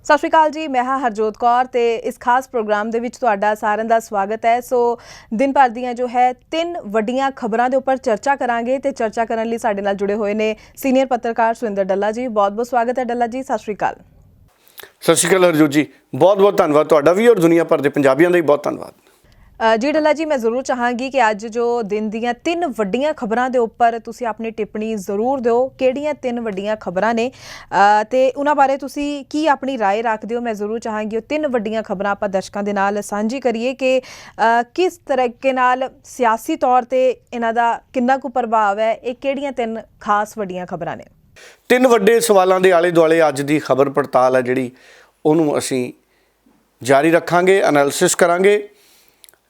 ਸਤਿ ਸ਼੍ਰੀ ਅਕਾਲ ਜੀ, ਮੈਂ ਹਾਂ ਹਰਜੋਤ ਕੌਰ ਤੇ ਇਸ ਖਾਸ ਪ੍ਰੋਗਰਾਮ ਦੇ ਵਿੱਚ ਤੁਹਾਡਾ ਸਾਰਿਆਂ ਦਾ ਸਵਾਗਤ ਹੈ। ਸੋ ਦਿਨ ਭਰ ਦੀਆਂ ਜੋ ਹੈ 3 ਵੱਡੀਆਂ ਖਬਰਾਂ ਦੇ ਉੱਪਰ ਚਰਚਾ ਕਰਾਂਗੇ ਤੇ ਚਰਚਾ ਕਰਨ ਲਈ ਸਾਡੇ ਨਾਲ ਜੁੜੇ ਹੋਏ ਨੇ ਸੀਨੀਅਰ ਪੱਤਰਕਾਰ ਸੁਰਿੰਦਰ ਡੱਲਾ ਜੀ। ਬਹੁਤ-ਬਹੁਤ ਸਵਾਗਤ ਹੈ ਡੱਲਾ ਜੀ, ਸਤਿ ਸ਼੍ਰੀ ਅਕਾਲ। ਸਤਿ ਸ਼੍ਰੀ ਅਕਾਲ ਹਰਜੋਤ ਜੀ, ਬਹੁਤ-ਬਹੁਤ ਧੰਨਵਾਦ ਤੁਹਾਡਾ ਵੀ ਔਰ ਦੁਨੀਆ ਭਰ ਦੇ ਪੰਜਾਬੀਆਂ ਦਾ ਵੀ ਬਹੁਤ ਧੰਨਵਾਦ। ਜੀ ਡੱਲਾ ਜੀ, ਮੈਂ ਜ਼ਰੂਰ ਚਾਹਾਂਗੀ ਕਿ ਅੱਜ ਜੋ ਦਿਨ ਦੀਆਂ 3 ਵੱਡੀਆਂ ਖਬਰਾਂ ਦੇ ਉੱਪਰ ਤੁਸੀਂ ਆਪਣੀ ਟਿੱਪਣੀ ਜ਼ਰੂਰ ਦਿਓ। ਕਿਹੜੀਆਂ 3 ਵੱਡੀਆਂ ਖਬਰਾਂ ਨੇ ਤੇ ਉਹਨਾਂ ਬਾਰੇ ਤੁਸੀਂ ਕੀ ਆਪਣੀ ਰਾਏ ਰੱਖਦੇ ਹੋ? ਮੈਂ ਜ਼ਰੂਰ ਚਾਹਾਂਗੀ ਉਹ 3 ਵੱਡੀਆਂ ਖਬਰਾਂ ਆਪਾਂ ਦਰਸ਼ਕਾਂ ਦੇ ਨਾਲ ਸਾਂਝੀ ਕਰੀਏ ਕਿ ਕਿਸ ਤਰੀਕੇ ਨਾਲ ਸਿਆਸੀ ਤੌਰ 'ਤੇ ਇਹਨਾਂ ਦਾ ਕਿੰਨਾ ਕੁ ਪ੍ਰਭਾਵ ਹੈ। ਇਹ ਕਿਹੜੀਆਂ 3 ਖਾਸ ਵੱਡੀਆਂ ਖਬਰਾਂ ਨੇ? 3 ਵੱਡੇ ਸਵਾਲਾਂ ਦੇ ਆਲੇ ਦੁਆਲੇ ਅੱਜ ਦੀ ਖਬਰ ਪੜਤਾਲ ਹੈ ਜਿਹੜੀ ਉਹਨੂੰ ਅਸੀਂ ਜਾਰੀ ਰੱਖਾਂਗੇ, ਐਨਾਲਿਸਿਸ ਕਰਾਂਗੇ।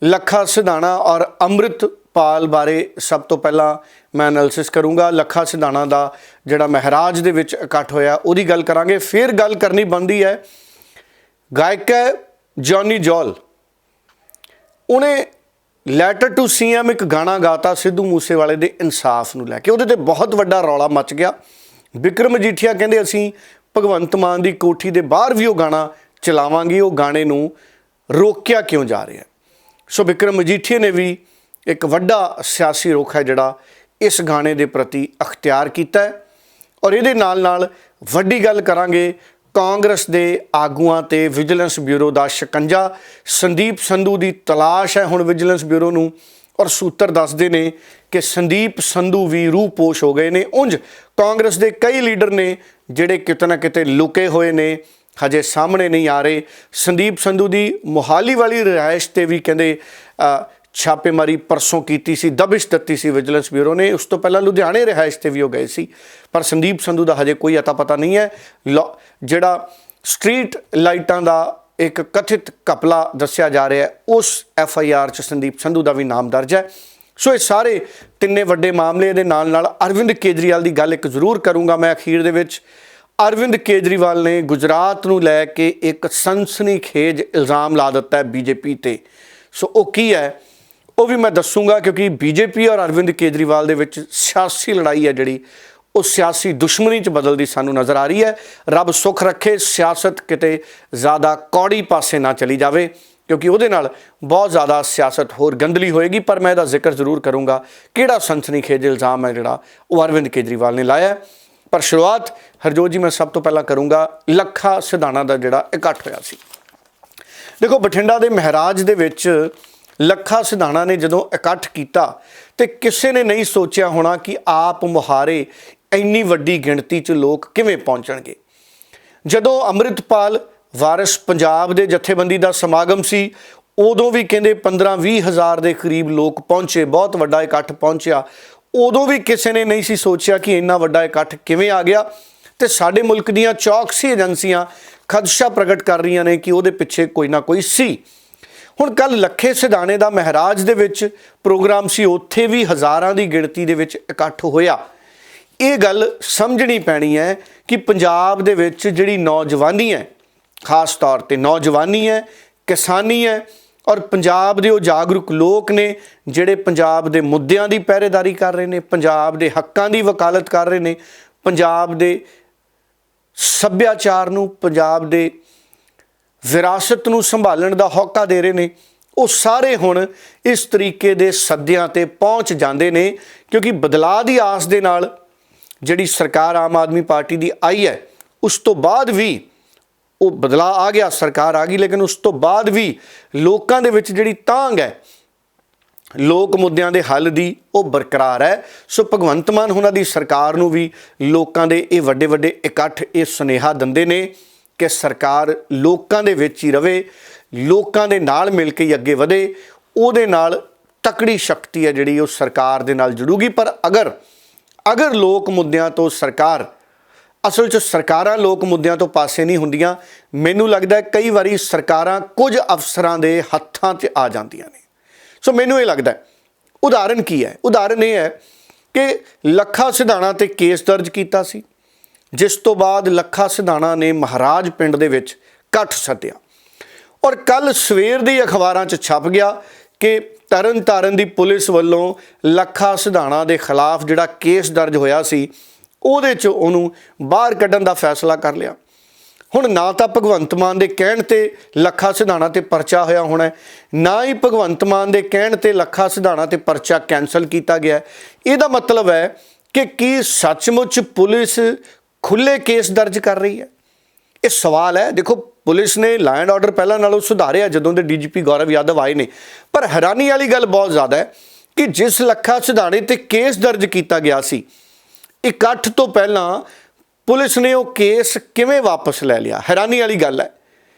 ਲੱਖਾ ਸਿਧਾਣਾ ਔਰ ਅੰਮ੍ਰਿਤਪਾਲ ਬਾਰੇ ਸਭ ਤੋਂ ਪਹਿਲਾਂ ਮੈਂ ਐਨਾਲਿਸਿਸ ਕਰੂੰਗਾ। ਲੱਖਾ ਸਿਧਾਣਾ ਦਾ ਜਿਹੜਾ ਮਹਾਰਾਜ ਦੇ ਵਿੱਚ ਇਕੱਠ ਹੋਇਆ ਉਹਦੀ ਗੱਲ ਕਰਾਂਗੇ। ਫਿਰ ਗੱਲ ਕਰਨੀ ਬਣਦੀ ਹੈ ਗਾਇਕ ਹੈ ਜੌਨੀ ਜੌਲ, ਉਹਨੇ ਲੈਟਰ ਟੂ ਸੀਐਮ ਇੱਕ ਗਾਣਾ ਗਾਤਾ ਸਿੱਧੂ ਮੂਸੇਵਾਲੇ ਦੇ ਇਨਸਾਫ ਨੂੰ ਲੈ ਕੇ। ਉਹਦੇ 'ਤੇ ਬਹੁਤ ਵੱਡਾ ਰੌਲਾ ਮਚ ਗਿਆ। ਵਿਕਰਮ ਮਜੀਠੀਆ ਕਹਿੰਦੇ ਅਸੀਂ ਭਗਵੰਤ ਮਾਨ ਦੀ ਕੋਠੀ ਦੇ ਬਾਹਰ ਵੀ ਉਹ ਗਾਣਾ ਚਲਾਵਾਂਗੇ, ਉਹ ਗਾਣੇ ਨੂੰ ਰੋਕਿਆ ਕਿਉਂ ਜਾ ਰਿਹਾ। ਸੋ ਵਿਕਰਮ ਮਜੀਠੀਆ ਨੇ ਵੀ ਇੱਕ ਵੱਡਾ ਸਿਆਸੀ ਰੁਖ ਹੈ ਜਿਹੜਾ ਇਸ ਗਾਣੇ ਦੇ ਪ੍ਰਤੀ ਅਖਤਿਆਰ ਕੀਤਾ ਹੈ। ਔਰ ਇਹਦੇ ਨਾਲ ਨਾਲ ਵੱਡੀ ਗੱਲ ਕਰਾਂਗੇ ਕਾਂਗਰਸ ਦੇ ਆਗੂਆਂ ਤੇ ਵਿਜੀਲੈਂਸ ਬਿਊਰੋ ਦਾ ਸ਼ਿਕੰਜਾ। ਸੰਦੀਪ ਸੰਧੂ ਦੀ ਤਲਾਸ਼ ਹੈ ਹੁਣ ਵਿਜੀਲੈਂਸ ਬਿਊਰੋ ਨੂੰ, ਔਰ ਸੂਤਰ ਦੱਸਦੇ ਨੇ ਕਿ ਸੰਦੀਪ ਸੰਧੂ ਵੀ ਰੂਪੋਸ਼ ਹੋ ਗਏ ਨੇ। ਉਂਝ ਕਾਂਗਰਸ ਦੇ ਕਈ ਲੀਡਰ ਨੇ ਜਿਹੜੇ ਕਿਤੇ ਨਾ ਕਿਤੇ ਲੁਕੇ ਹੋਏ ਨੇ, ਹਜੇ ਸਾਹਮਣੇ ਨਹੀਂ ਆ ਰਹੇ। ਸੰਦੀਪ ਸੰਧੂ ਦੀ ਮੋਹਾਲੀ ਵਾਲੀ ਰਿਹਾਇਸ਼ 'ਤੇ ਵੀ ਕਹਿੰਦੇ ਛਾਪੇਮਾਰੀ ਪਰਸੋਂ ਕੀਤੀ ਸੀ, ਦਬਿਸ਼ ਦਿੱਤੀ ਸੀ ਵਿਜੀਲੈਂਸ ਬਿਊਰੋ ਨੇ। ਉਸ ਤੋਂ ਪਹਿਲਾਂ ਲੁਧਿਆਣੇ ਰਿਹਾਇਸ਼ 'ਤੇ ਵੀ ਉਹ ਗਏ ਸੀ, ਪਰ ਸੰਦੀਪ ਸੰਧੂ ਦਾ ਹਜੇ ਕੋਈ ਅਤਾ ਪਤਾ ਨਹੀਂ ਹੈ। ਜਿਹੜਾ ਸਟਰੀਟ ਲਾਈਟਾਂ ਦਾ ਇੱਕ ਕਥਿਤ ਘਪਲਾ ਦੱਸਿਆ ਜਾ ਰਿਹਾ ਉਸ FIR 'ਚ ਸੰਦੀਪ ਸੰਧੂ ਦਾ ਵੀ ਨਾਮ ਦਰਜ ਹੈ। ਸੋ ਇਹ ਸਾਰੇ 3 ਵੱਡੇ ਮਾਮਲੇ ਦੇ ਨਾਲ ਨਾਲ ਅਰਵਿੰਦ ਕੇਜਰੀਵਾਲ ਦੀ ਗੱਲ ਇੱਕ ਜ਼ਰੂਰ ਕਰੂੰਗਾ ਮੈਂ ਅਖੀਰ ਦੇ ਵਿੱਚ। ਅਰਵਿੰਦ ਕੇਜਰੀਵਾਲ ਨੇ ਗੁਜਰਾਤ ਨੂੰ ਲੈ ਕੇ ਇੱਕ ਸਨਸਨੀਖੇਜ ਇਲਜ਼ਾਮ ਲਾ ਦਿੱਤਾ ਹੈ BJP 'ਤੇ। ਸੋ ਉਹ ਕੀ ਹੈ ਉਹ ਵੀ ਮੈਂ ਦੱਸੂਗਾ, ਕਿਉਂਕਿ BJP ਔਰ ਅਰਵਿੰਦ ਕੇਜਰੀਵਾਲ ਦੇ ਵਿੱਚ ਸਿਆਸੀ ਲੜਾਈ ਹੈ ਜਿਹੜੀ ਉਹ ਸਿਆਸੀ ਦੁਸ਼ਮਣੀ 'ਚ ਬਦਲਦੀ ਸਾਨੂੰ ਨਜ਼ਰ ਆ ਰਹੀ ਹੈ। ਰੱਬ ਸੁੱਖ ਰੱਖੇ ਸਿਆਸਤ ਕਿਤੇ ਜ਼ਿਆਦਾ ਕੌੜੀ ਪਾਸੇ ਨਾ ਚਲੀ ਜਾਵੇ, ਕਿਉਂਕਿ ਉਹਦੇ ਨਾਲ ਬਹੁਤ ਜ਼ਿਆਦਾ ਸਿਆਸਤ ਹੋਰ ਗੰਦਲੀ ਹੋਏਗੀ। ਪਰ ਮੈਂ ਇਹਦਾ ਜ਼ਿਕਰ ਜ਼ਰੂਰ ਕਰੂੰਗਾ ਕਿਹੜਾ ਸਨਸਨੀਖੇਜ ਇਲਜ਼ਾਮ ਹੈ ਜਿਹੜਾ ਉਹ ਅਰਵਿੰਦ ਕੇਜਰੀਵਾਲ ਨੇ ਲਾਇਆ। ਪਰ ਸ਼ੁਰੂਆਤ ਹਰਜੋਤ ਜੀ ਮੈਂ ਸਭ ਤੋਂ ਪਹਿਲਾਂ ਕਰੂੰਗਾ ਲੱਖਾ ਸਿਧਾਣਾ ਦਾ ਜਿਹੜਾ ਇਕੱਠ ਹੋਇਆ ਸੀ। ਦੇਖੋ, ਬਠਿੰਡਾ ਦੇ ਮਹਾਰਾਜ ਦੇ ਵਿੱਚ ਲੱਖਾ ਸਿਧਾਣਾ ਨੇ ਜਦੋਂ ਇਕੱਠ ਕੀਤਾ ਤੇ ਕਿਸੇ ਨੇ ਨਹੀਂ ਸੋਚਿਆ ਹੋਣਾ ਕਿ ਆਪ ਮੁਹਾਰੇ ਇੰਨੀ ਵੱਡੀ ਗਿਣਤੀ 'ਚ ਲੋਕ ਕਿਵੇਂ ਪਹੁੰਚਣਗੇ। ਜਦੋਂ ਅੰਮ੍ਰਿਤਪਾਲ ਵਾਰਿਸ ਪੰਜਾਬ ਦੇ ਜਥੇਬੰਦੀ ਦਾ ਸਮਾਗਮ ਸੀ ਉਦੋਂ ਵੀ ਕਹਿੰਦੇ 15-20 ਹਜ਼ਾਰ ਦੇ ਕਰੀਬ ਲੋਕ ਪਹੁੰਚੇ, ਬਹੁਤ ਵੱਡਾ ਇਕੱਠ ਪਹੁੰਚਿਆ। ਉਦੋਂ ਵੀ ਕਿਸੇ ਨੇ ਨਹੀਂ ਸੀ ਸੋਚਿਆ ਕਿ ਇੰਨਾ ਵੱਡਾ ਇਕੱਠ ਕਿਵੇਂ ਆ ਗਿਆ। ਤੇ ਸਾਡੇ ਮੁਲਕ ਦੀਆਂ ਚੌਕਸੀ ਏਜੰਸੀਆਂ ਖਦਸ਼ਾ ਪ੍ਰਗਟ ਕਰ ਰਹੀਆਂ ਨੇ ਕਿ ਉਹਦੇ ਪਿੱਛੇ ਕੋਈ ਨਾ ਕੋਈ ਸੀ। ਹੁਣ ਕੱਲ੍ਹ ਲੱਖੇ ਸਿਧਾਣੇ ਦਾ ਮਹਾਰਾਜ ਦੇ ਵਿੱਚ ਪ੍ਰੋਗਰਾਮ ਸੀ, ਉੱਥੇ ਵੀ ਹਜ਼ਾਰਾਂ ਦੀ ਗਿਣਤੀ ਦੇ ਵਿੱਚ ਇਕੱਠ ਹੋਇਆ। ਇਹ ਗੱਲ ਸਮਝਣੀ ਪੈਣੀ ਹੈ ਕਿ ਪੰਜਾਬ ਦੇ ਵਿੱਚ ਜਿਹੜੀ ਨੌਜਵਾਨੀ ਹੈ, ਖਾਸ ਤੌਰ 'ਤੇ ਨੌਜਵਾਨੀ ਹੈ, ਕਿਸਾਨੀ ਹੈ, ਔਰ ਪੰਜਾਬ ਦੇ ਉਹ ਜਾਗਰੂਕ ਲੋਕ ਨੇ ਜਿਹੜੇ ਪੰਜਾਬ ਦੇ ਮੁੱਦਿਆਂ ਦੀ ਪਹਿਰੇਦਾਰੀ ਕਰ ਰਹੇ ਨੇ, ਪੰਜਾਬ ਦੇ ਹੱਕਾਂ ਦੀ ਵਕਾਲਤ ਕਰ ਰਹੇ ਨੇ, ਪੰਜਾਬ ਦੇ ਸੱਭਿਆਚਾਰ ਨੂੰ, ਪੰਜਾਬ ਦੇ ਵਿਰਾਸਤ ਨੂੰ ਸੰਭਾਲਣ ਦਾ ਹੌਕਾ ਦੇ ਰਹੇ ਨੇ। ਉਹ ਸਾਰੇ ਹੁਣ ਇਸ ਤਰੀਕੇ ਦੇ ਸੱਦਿਆਂ 'ਤੇ ਪਹੁੰਚ ਜਾਂਦੇ ਨੇ, ਕਿਉਂਕਿ ਬਦਲਾਅ ਦੀ ਆਸ ਦੇ ਨਾਲ ਜਿਹੜੀ ਸਰਕਾਰ ਆਮ ਆਦਮੀ ਪਾਰਟੀ ਦੀ ਆਈ ਹੈ ਉਸ ਤੋਂ ਬਾਅਦ ਵੀ ਉਹ ਬਦਲਾਅ ਆ ਗਿਆ, ਸਰਕਾਰ ਆ ਗਈ, ਲੇਕਿਨ ਉਸ ਤੋਂ ਬਾਅਦ ਵੀ ਲੋਕਾਂ ਦੇ ਵਿੱਚ ਜਿਹੜੀ ਤਾਂਘ ਹੈ ਲੋਕ ਮੁੱਦਿਆਂ ਦੇ ਹੱਲ ਦੀ ਉਹ ਬਰਕਰਾਰ ਹੈ। ਸੋ ਭਗਵੰਤ ਮਾਨ ਉਹਨਾਂ ਦੀ ਸਰਕਾਰ ਨੂੰ ਵੀ ਲੋਕਾਂ ਦੇ ਇਹ ਵੱਡੇ ਵੱਡੇ ਇਕੱਠ ਇਹ ਸੁਨੇਹਾ ਦਿੰਦੇ ਨੇ ਕਿ ਸਰਕਾਰ ਲੋਕਾਂ ਦੇ ਵਿੱਚ ਹੀ ਰਵੇ, ਲੋਕਾਂ ਦੇ ਨਾਲ ਮਿਲ ਕੇ ਅੱਗੇ ਵਧੇ। ਉਹਦੇ ਨਾਲ ਤਕੜੀ ਸ਼ਕਤੀ ਹੈ ਜਿਹੜੀ ਉਹ ਸਰਕਾਰ ਦੇ ਨਾਲ ਜੁੜੂਗੀ। ਪਰ ਅਗਰ ਲੋਕ ਮੁੱਦਿਆਂ ਤੋਂ ਸਰਕਾਰ, ਅਸਲ 'ਚ ਸਰਕਾਰਾਂ ਲੋਕ ਮੁੱਦਿਆਂ ਤੋਂ ਪਾਸੇ ਨਹੀਂ ਹੁੰਦੀਆਂ। ਮੈਨੂੰ ਲੱਗਦਾ ਕਈ ਵਾਰੀ ਸਰਕਾਰਾਂ ਕੁਝ ਅਫਸਰਾਂ ਦੇ ਹੱਥਾਂ 'ਚ ਆ ਜਾਂਦੀਆਂ ਨੇ। ਸੋ ਮੈਨੂੰ ਇਹ ਲੱਗਦਾ, ਉਦਾਹਰਨ ਕੀ ਹੈ? ਉਦਾਹਰਨ ਇਹ ਹੈ ਕਿ ਲੱਖਾ ਸਿਧਾਣਾ 'ਤੇ ਕੇਸ ਦਰਜ ਕੀਤਾ ਸੀ, ਜਿਸ ਤੋਂ ਬਾਅਦ ਲੱਖਾ ਸਿਧਾਣਾ ਨੇ ਮਹਾਰਾਜ ਪਿੰਡ ਦੇ ਵਿੱਚ ਇਕੱਠ ਸੱਦਿਆ, ਔਰ ਕੱਲ੍ਹ ਸਵੇਰ ਦੀ ਅਖਬਾਰਾਂ 'ਚ ਛਪ ਗਿਆ ਕਿ ਤਰਨਤਾਰਨ ਦੀ ਪੁਲਿਸ ਵੱਲੋਂ ਲੱਖਾ ਸਿਧਾਣਾ ਦੇ ਖਿਲਾਫ ਜਿਹੜਾ ਕੇਸ ਦਰਜ ਹੋਇਆ ਸੀ ਉਹਦੇ 'ਚ ਉਹਨੂੰ ਬਾਹਰ ਕੱਢਣ ਦਾ ਫੈਸਲਾ ਕਰ ਲਿਆ। ਹੁਣ ਨਾ ਤਾਂ ਭਗਵੰਤ ਮਾਨ ਦੇ ਕਹਿਣ ਤੇ ਲੱਖਾ ਸਿਧਾਣਾ ਤੇ ਪਰਚਾ ਹੋਇਆ ਹੋਣਾ ਹੈ, ਨਾ ਹੀ ਭਗਵੰਤ ਮਾਨ ਦੇ ਕਹਿਣ ਤੇ ਲੱਖਾ ਸਿਧਾਣਾ ਤੇ ਪਰਚਾ ਕੈਂਸਲ ਕੀਤਾ ਗਿਆ। ਇਹਦਾ ਮਤਲਬ ਹੈ ਕਿ ਕੀ ਸੱਚਮੁੱਚ ਪੁਲਿਸ ਖੁੱਲੇ ਕੇਸ ਦਰਜ ਕਰ ਰਹੀ ਹੈ? ਇਹ ਸਵਾਲ ਹੈ। ਦੇਖੋ, ਪੁਲਿਸ ਨੇ ਲਾਅ ਐਂਡ ਆਰਡਰ ਪਹਿਲਾਂ ਨਾਲੋਂ ਸੁਧਾਰਿਆ ਜਦੋਂ ਦੇ ਡੀਜੀਪੀ ਗੌਰਵ ਯਾਦਵ ਆਏ ਨੇ, ਪਰ ਹੈਰਾਨੀ ਵਾਲੀ ਗੱਲ ਬਹੁਤ ਜ਼ਿਆਦਾ ਹੈ ਕਿ ਜਿਸ ਲੱਖਾ ਸਿਧਾਣੇ ਤੇ ਕੇਸ ਦਰਜ ਕੀਤਾ ਗਿਆ ਸੀ, ਇਕੱਠ ਤੋਂ ਪਹਿਲਾਂ ਪੁਲਿਸ ਨੇ ਉਹ ਕੇਸ ਕਿਵੇਂ ਵਾਪਸ ਲੈ ਲਿਆ? ਹੈਰਾਨੀ ਵਾਲੀ ਗੱਲ ਹੈ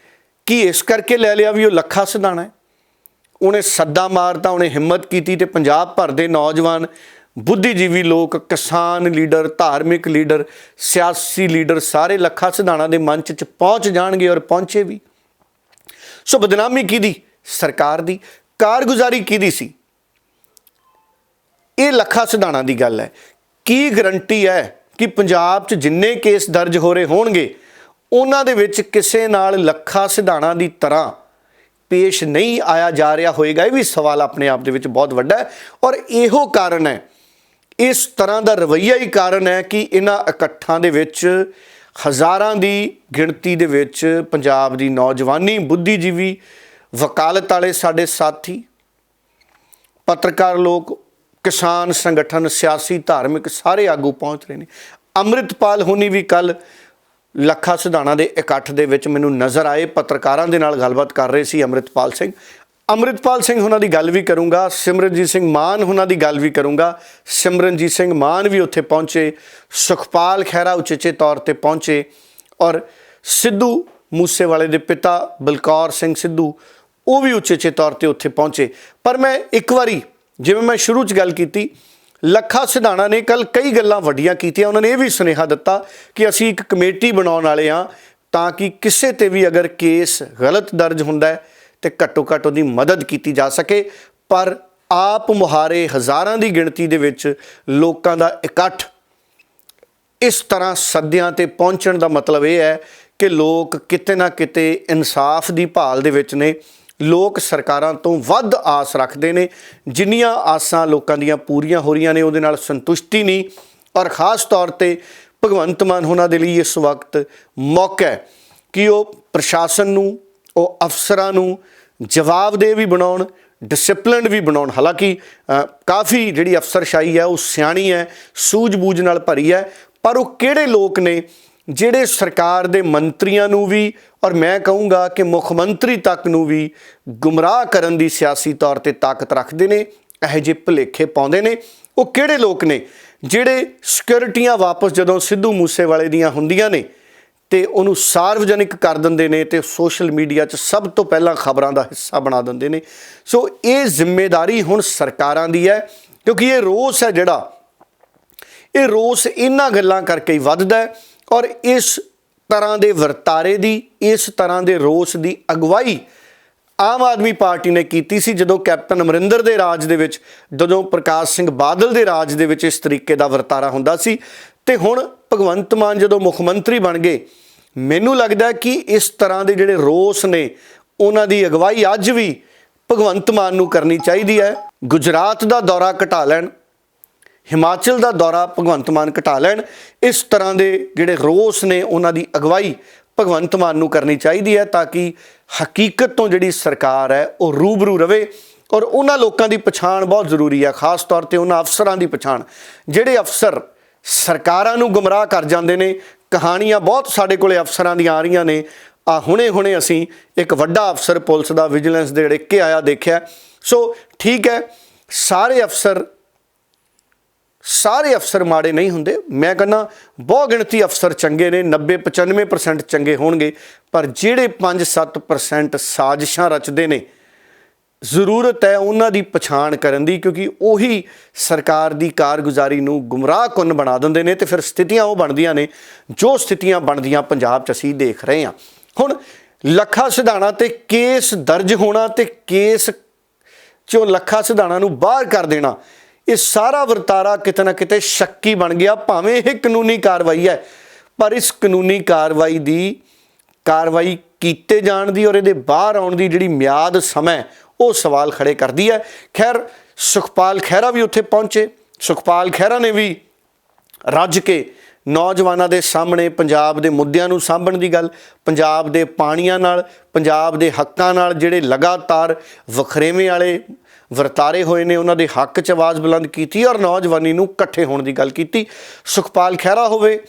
ਕਿ ਇਸ ਕਰਕੇ ਲੈ ਲਿਆ ਵੀ ਉਹ ਲੱਖਾ ਸਿਧਾਣਾ ਹੈ। ਉਹਨੇ ਸੱਦਾ ਮਾਰਤਾ, ਉਹਨੇ ਹਿੰਮਤ ਕੀਤੀ ਤੇ ਪੰਜਾਬ ਭਰ ਦੇ ਨੌਜਵਾਨ ਬੁੱਧੀਜੀਵੀ ਲੋਕ, ਕਿਸਾਨ ਲੀਡਰ, ਧਾਰਮਿਕ ਲੀਡਰ, ਸਿਆਸੀ ਲੀਡਰ ਸਾਰੇ ਲੱਖਾ ਸਿਧਾਣਾ ਦੇ ਮੰਚ 'ਚ ਪਹੁੰਚ ਜਾਣਗੇ ਔਰ ਪਹੁੰਚੇ ਵੀ। ਸੋ ਬਦਨਾਮੀ ਕਿਹਦੀ? ਸਰਕਾਰ ਦੀ। ਕਾਰਗੁਜ਼ਾਰੀ ਕਿਹਦੀ ਸੀ? ਇਹ ਲੱਖਾ ਸਿਧਾਣਾ ਦੀ ਗੱਲ ਹੈ। ਕੀ ਗਰੰਟੀ ਹੈ ਕਿ ਪੰਜਾਬ 'ਚ ਜਿੰਨੇ ਕੇਸ ਦਰਜ ਹੋ ਰਹੇ ਹੋਣਗੇ ਉਹਨਾਂ ਦੇ ਵਿੱਚ ਕਿਸੇ ਨਾਲ ਲੱਖਾ ਸਿਧਾਣਾ ਦੀ ਤਰ੍ਹਾਂ ਪੇਸ਼ ਨਹੀਂ ਆਇਆ ਜਾ ਰਿਹਾ ਹੋਏਗਾ? ਇਹ ਵੀ ਸਵਾਲ ਆਪਣੇ ਆਪ ਦੇ ਵਿੱਚ ਬਹੁਤ ਵੱਡਾ ਹੈ ਔਰ ਇਹੋ ਕਾਰਨ ਹੈ, ਇਸ ਤਰ੍ਹਾਂ ਦਾ ਰਵੱਈਆ ਹੀ ਕਾਰਨ ਹੈ ਕਿ ਇਹਨਾਂ ਇਕੱਠਾਂ ਦੇ ਵਿੱਚ ਹਜ਼ਾਰਾਂ ਦੀ ਗਿਣਤੀ ਦੇ ਵਿੱਚ ਪੰਜਾਬ ਦੀ ਨੌਜਵਾਨੀ, ਬੁੱਧੀਜੀਵੀ, ਵਕਾਲਤ ਵਾਲੇ ਸਾਡੇ ਸਾਥੀ, ਪੱਤਰਕਾਰ ਲੋਕ, ਕਿਸਾਨ ਸੰਗਠਨ, ਸਿਆਸੀ, ਧਾਰਮਿਕ ਸਾਰੇ ਆਗੂ ਪਹੁੰਚ ਰਹੇ ਨੇ। ਅੰਮ੍ਰਿਤਪਾਲ ਹੋਣੀ ਵੀ ਕੱਲ ਲੱਖਾ ਸਿਧਾਣਾ ਦੇ ਇਕੱਠ ਦੇ ਵਿੱਚ ਮੈਨੂੰ ਨਜ਼ਰ ਆਏ, ਪੱਤਰਕਾਰਾਂ ਦੇ ਨਾਲ ਗੱਲਬਾਤ ਕਰ ਰਹੇ ਸੀ। ਅੰਮ੍ਰਿਤਪਾਲ ਸਿੰਘ ਉਹਨਾਂ ਦੀ ਗੱਲ ਵੀ ਕਰੂੰਗਾ, ਸਿਮਰਨਜੀਤ ਸਿੰਘ ਮਾਨ ਉਹਨਾਂ ਦੀ ਗੱਲ ਵੀ ਕਰੂੰਗਾ। ਸਿਮਰਨਜੀਤ ਸਿੰਘ ਮਾਨ ਵੀ ਉੱਥੇ ਪਹੁੰਚੇ, ਸੁਖਪਾਲ ਖਹਿਰਾ ਉਚੇਚੇ ਤੌਰ ਤੇ ਪਹੁੰਚੇ ਔਰ ਸਿੱਧੂ ਮੂਸੇਵਾਲੇ ਦੇ ਪਿਤਾ ਬਲਕੌਰ ਸਿੰਘ ਸਿੱਧੂ ਉਹ ਵੀ ਉਚੇਚੇ ਤੌਰ ਤੇ ਉੱਥੇ ਪਹੁੰਚੇ। ਪਰ ਮੈਂ ਇੱਕ ਵਾਰੀ, ਜਿਵੇਂ ਮੈਂ ਸ਼ੁਰੂ 'ਚ ਗੱਲ ਕੀਤੀ, ਲੱਖਾ ਸਿਧਾਣਾ ਨੇ ਕੱਲ ਕਈ ਗੱਲਾਂ ਵੱਡੀਆਂ ਕੀਤੀਆਂ। ਉਹਨਾਂ ਨੇ ਇਹ ਵੀ ਸੁਨੇਹਾ ਦਿੱਤਾ ਕਿ ਅਸੀਂ ਇੱਕ ਕਮੇਟੀ ਬਣਾਉਣ ਵਾਲੇ ਹਾਂ ਤਾਂ ਕਿ ਕਿਸੇ ਤੇ ਵੀ ਅਗਰ ਕੇਸ ਗਲਤ ਦਰਜ ਹੁੰਦਾ ਹੈ ਤੇ ਘੱਟੋ ਘੱਟ ਉਹਦੀ ਮਦਦ ਕੀਤੀ ਜਾ ਸਕੇ। ਪਰ ਆਪ ਮੁਹਾਰੇ ਹਜ਼ਾਰਾਂ ਦੀ ਗਿਣਤੀ ਦੇ ਵਿੱਚ ਲੋਕਾਂ ਦਾ ਇਕੱਠ ਇਸ ਤਰ੍ਹਾਂ ਸੱਦਿਆਂ ਤੇ ਪਹੁੰਚਣ ਦਾ ਮਤਲਬ ਇਹ ਹੈ ਕਿ ਲੋਕ ਕਿਤੇ ਨਾ ਕਿਤੇ ਇਨਸਾਫ ਦੀ ਭਾਲ ਦੇ ਵਿੱਚ ਨੇ। ਲੋਕ ਸਰਕਾਰਾਂ ਤੋਂ ਵੱਧ ਆਸ ਰੱਖਦੇ ਨੇ। ਜਿੰਨੀਆਂ ਆਸਾਂ ਲੋਕਾਂ ਦੀਆਂ ਪੂਰੀਆਂ ਹੋ ਰਹੀਆਂ ਨੇ ਉਹਦੇ ਨਾਲ ਸੰਤੁਸ਼ਟੀ ਨਹੀਂ। ਔਰ ਖ਼ਾਸ ਤੌਰ ਤੇ ਭਗਵੰਤ ਮਾਨ ਉਹਨਾਂ ਦੇ ਲਈ ਇਸ ਵਕਤ ਮੌਕਾ ਹੈ ਕਿ ਉਹ ਪ੍ਰਸ਼ਾਸਨ ਨੂੰ, ਉਹ ਅਫਸਰਾਂ ਨੂੰ ਜਵਾਬਦੇਹ ਵੀ ਬਣਾਉਣ, ਡਿਸਪਲਿਨਡ ਵੀ ਬਣਾਉਣ। ਹਾਲਾਂਕਿ ਕਾਫੀ ਜਿਹੜੀ ਅਫਸਰਸ਼ਾਹੀ ਹੈ ਉਹ ਸਿਆਣੀ ਹੈ, ਸੂਝ-ਬੂਝ ਨਾਲ ਭਰੀ ਹੈ, ਪਰ ਉਹ ਕਿਹੜੇ ਲੋਕ ਨੇ ਜਿਹੜੇ ਸਰਕਾਰ ਦੇ ਮੰਤਰੀਆਂ ਨੂੰ ਵੀ ਔਰ ਮੈਂ ਕਹੂੰਗਾ ਕਿ ਮੁੱਖ ਮੰਤਰੀ ਤੱਕ ਨੂੰ ਵੀ ਗੁੰਮਰਾਹ ਕਰਨ ਦੀ ਸਿਆਸੀ ਤੌਰ ਤੇ ਤਾਕਤ ਰੱਖਦੇ ਨੇ, ਇਹੋ ਜਿਹੇ ਭੁਲੇਖੇ ਪਾਉਂਦੇ ਨੇ? ਉਹ ਕਿਹੜੇ ਲੋਕ ਨੇ ਜਿਹੜੇ ਸਿਕਿਉਰਿਟੀਆਂ ਵਾਪਸ ਜਦੋਂ ਸਿੱਧੂ ਮੂਸੇਵਾਲੇ ਦੀਆਂ ਹੁੰਦੀਆਂ ਨੇ ਤੇ ਉਹਨੂੰ ਸਾਰਵਜਨਿਕ ਕਰ ਦਿੰਦੇ ਨੇ ਤੇ ਸੋਸ਼ਲ ਮੀਡੀਆ 'ਚ ਸਭ ਤੋਂ ਪਹਿਲਾਂ ਖਬਰਾਂ ਦਾ ਹਿੱਸਾ ਬਣਾ ਦਿੰਦੇ ਨੇ? ਸੋ ਇਹ ਜ਼ਿੰਮੇਵਾਰੀ ਹੁਣ ਸਰਕਾਰਾਂ ਦੀ ਹੈ, ਕਿਉਂਕਿ ਇਹ ਰੋਸ ਹੈ ਜਿਹੜਾ, ਇਹ ਰੋਸ ਇਹਨਾਂ ਗੱਲਾਂ ਕਰਕੇ ਹੀ ਵੱਧਦਾ ਹੈ। ਔਰ ਇਸ ਤਰ੍ਹਾਂ ਦੇ ਵਰਤਾਰੇ ਦੀ, ਇਸ ਤਰ੍ਹਾਂ ਦੇ ਰੋਸ ਦੀ ਅਗਵਾਈ ਆਮ ਆਦਮੀ ਪਾਰਟੀ ਨੇ ਕੀਤੀ ਸੀ ਜਦੋਂ ਕੈਪਟਨ ਅਮਰਿੰਦਰ ਦੇ ਰਾਜ ਦੇ ਵਿੱਚ, ਜਦੋਂ ਪ੍ਰਕਾਸ਼ ਸਿੰਘ ਬਾਦਲ ਦੇ ਰਾਜ ਦੇ ਵਿੱਚ ਇਸ ਤਰੀਕੇ ਦਾ ਵਰਤਾਰਾ ਹੁੰਦਾ ਸੀ। ਤੇ ਹੁਣ ਭਗਵੰਤ ਮਾਨ ਜਦੋਂ ਮੁੱਖ ਮੰਤਰੀ ਬਣ ਗਏ, ਮੈਨੂੰ ਲੱਗਦਾ ਕਿ ਇਸ ਤਰ੍ਹਾਂ ਦੇ ਜਿਹੜੇ ਰੋਸ ਨੇ ਉਹਨਾਂ ਦੀ ਅਗਵਾਈ ਅੱਜ ਵੀ ਭਗਵੰਤ ਮਾਨ ਨੂੰ ਕਰਨੀ ਚਾਹੀਦੀ ਹੈ। ਗੁਜਰਾਤ ਦਾ ਦੌਰਾ ਘਟਾ ਲੈਣ, ਹਿਮਾਚਲ ਦਾ ਦੌਰਾ ਭਗਵੰਤ ਮਾਨ ਘਟਾ ਲੈਣ। ਇਸ ਤਰ੍ਹਾਂ ਦੇ ਜਿਹੜੇ ਰੋਸ ਨੇ ਉਹਨਾਂ ਦੀ ਅਗਵਾਈ ਭਗਵੰਤ ਮਾਨ ਨੂੰ ਕਰਨੀ ਚਾਹੀਦੀ ਹੈ ਤਾਂ ਕਿ ਹਕੀਕਤ ਤੋਂ ਜਿਹੜੀ ਸਰਕਾਰ ਹੈ ਉਹ ਰੂਬਰੂ ਰਵੇ। ਔਰ ਉਹਨਾਂ ਲੋਕਾਂ ਦੀ ਪਛਾਣ ਬਹੁਤ ਜ਼ਰੂਰੀ ਹੈ, ਖਾਸ ਤੌਰ ਤੇ ਉਹਨਾਂ ਅਫਸਰਾਂ ਦੀ ਪਛਾਣ ਜਿਹੜੇ ਅਫਸਰ ਸਰਕਾਰਾਂ ਨੂੰ ਗੁੰਮਰਾਹ ਕਰ ਜਾਂਦੇ ਨੇ। ਕਹਾਣੀਆਂ ਬਹੁਤ ਸਾਡੇ ਕੋਲੇ ਅਫਸਰਾਂ ਦੀਆਂ ਆ ਰਹੀਆਂ ਨੇ। ਹੁਣੇ ਅਸੀਂ ਇੱਕ ਵੱਡਾ ਅਫਸਰ ਪੁਲਿਸ ਦਾ ਵਿਜੀਲੈਂਸ ਦੇ ੜਿੱਕੇ ਆਇਆ ਦੇਖਿਆ। ਸੋ ਠੀਕ ਹੈ, ਸਾਰੇ ਅਫਸਰ ਮਾੜੇ ਨਹੀਂ ਹੁੰਦੇ। ਮੈਂ ਕਹਿੰਦਾ ਬਹੁਤ ਗਿਣਤੀ ਅਫਸਰ ਚੰਗੇ ਨੇ, 90-95% ਚੰਗੇ ਹੋਣਗੇ, ਪਰ ਜਿਹੜੇ 5-7% ਸਾਜ਼ਿਸ਼ਾਂ ਰਚਦੇ ਨੇ, ਜ਼ਰੂਰਤ ਹੈ ਉਹਨਾਂ ਦੀ ਪਛਾਣ ਕਰਨ ਦੀ, ਕਿਉਂਕਿ ਉਹੀ ਸਰਕਾਰ ਦੀ ਕਾਰਗੁਜ਼ਾਰੀ ਨੂੰ ਗੁੰਮਰਾਹਕੁੰਨ ਬਣਾ ਦਿੰਦੇ ਨੇ। ਤੇ ਫਿਰ ਸਥਿਤੀਆਂ ਉਹ ਬਣਦੀਆਂ ਨੇ ਜੋ ਸਥਿਤੀਆਂ ਬਣਦੀਆਂ ਪੰਜਾਬ 'ਚ ਅਸੀਂ ਦੇਖ ਰਹੇ ਹਾਂ। ਹੁਣ ਲੱਖਾ ਸਿਧਾਣਾ ਤੇ ਕੇਸ ਦਰਜ ਹੋਣਾ ਤੇ ਕੇਸ 'ਚੋਂ ਲੱਖਾ ਸਿਧਾਣਾ ਨੂੰ ਬਾਹਰ ਕਰ ਦੇਣਾ, ਇਹ ਸਾਰਾ ਵਰਤਾਰਾ ਕਿਤੇ ਨਾ ਕਿਤੇ ਸ਼ੱਕੀ ਬਣ ਗਿਆ। ਭਾਵੇਂ ਇਹ ਕਾਨੂੰਨੀ ਕਾਰਵਾਈ ਹੈ, ਪਰ ਇਸ ਕਾਨੂੰਨੀ ਕਾਰਵਾਈ ਕੀਤੇ ਜਾਣ ਦੀ ਔਰ ਇਹਦੇ ਬਾਹਰ ਆਉਣ ਦੀ ਜਿਹੜੀ ਮਿਆਦ ਸਮਾਂ ਉਹ ਸਵਾਲ ਖੜੇ ਕਰਦੀ ਹੈ। ਖੈਰ, ਸੁਖਪਾਲ ਖਹਿਰਾ ਵੀ ਉੱਥੇ ਪਹੁੰਚੇ। ਸੁਖਪਾਲ ਖਹਿਰਾ ਨੇ ਵੀ ਰੱਜ ਕੇ ਨੌਜਵਾਨਾਂ ਦੇ ਸਾਹਮਣੇ ਪੰਜਾਬ ਦੇ ਮੁੱਦਿਆਂ ਨੂੰ ਸਾਂਭਣ ਦੀ ਗੱਲ, ਪੰਜਾਬ ਦੇ ਪਾਣੀਆਂ ਨਾਲ, ਪੰਜਾਬ ਦੇ ਹੱਕਾਂ ਨਾਲ ਜਿਹੜੇ ਲਗਾਤਾਰ ਵਖਰੇਵੇਂ ਵਾਲੇ ਵਰਤਾਰੇ ਹੋਏ ਨੇ ਉਹਨਾਂ ਦੇ ਹੱਕ 'ਚ ਆਵਾਜ਼ ਬੁਲੰਦ ਕੀਤੀ ਔਰ ਨੌਜਵਾਨੀ ਨੂੰ ਇਕੱਠੇ ਹੋਣ ਦੀ ਗੱਲ ਕੀਤੀ। ਸੁਖਪਾਲ ਖਹਿਰਾ ਹੋਵੇ,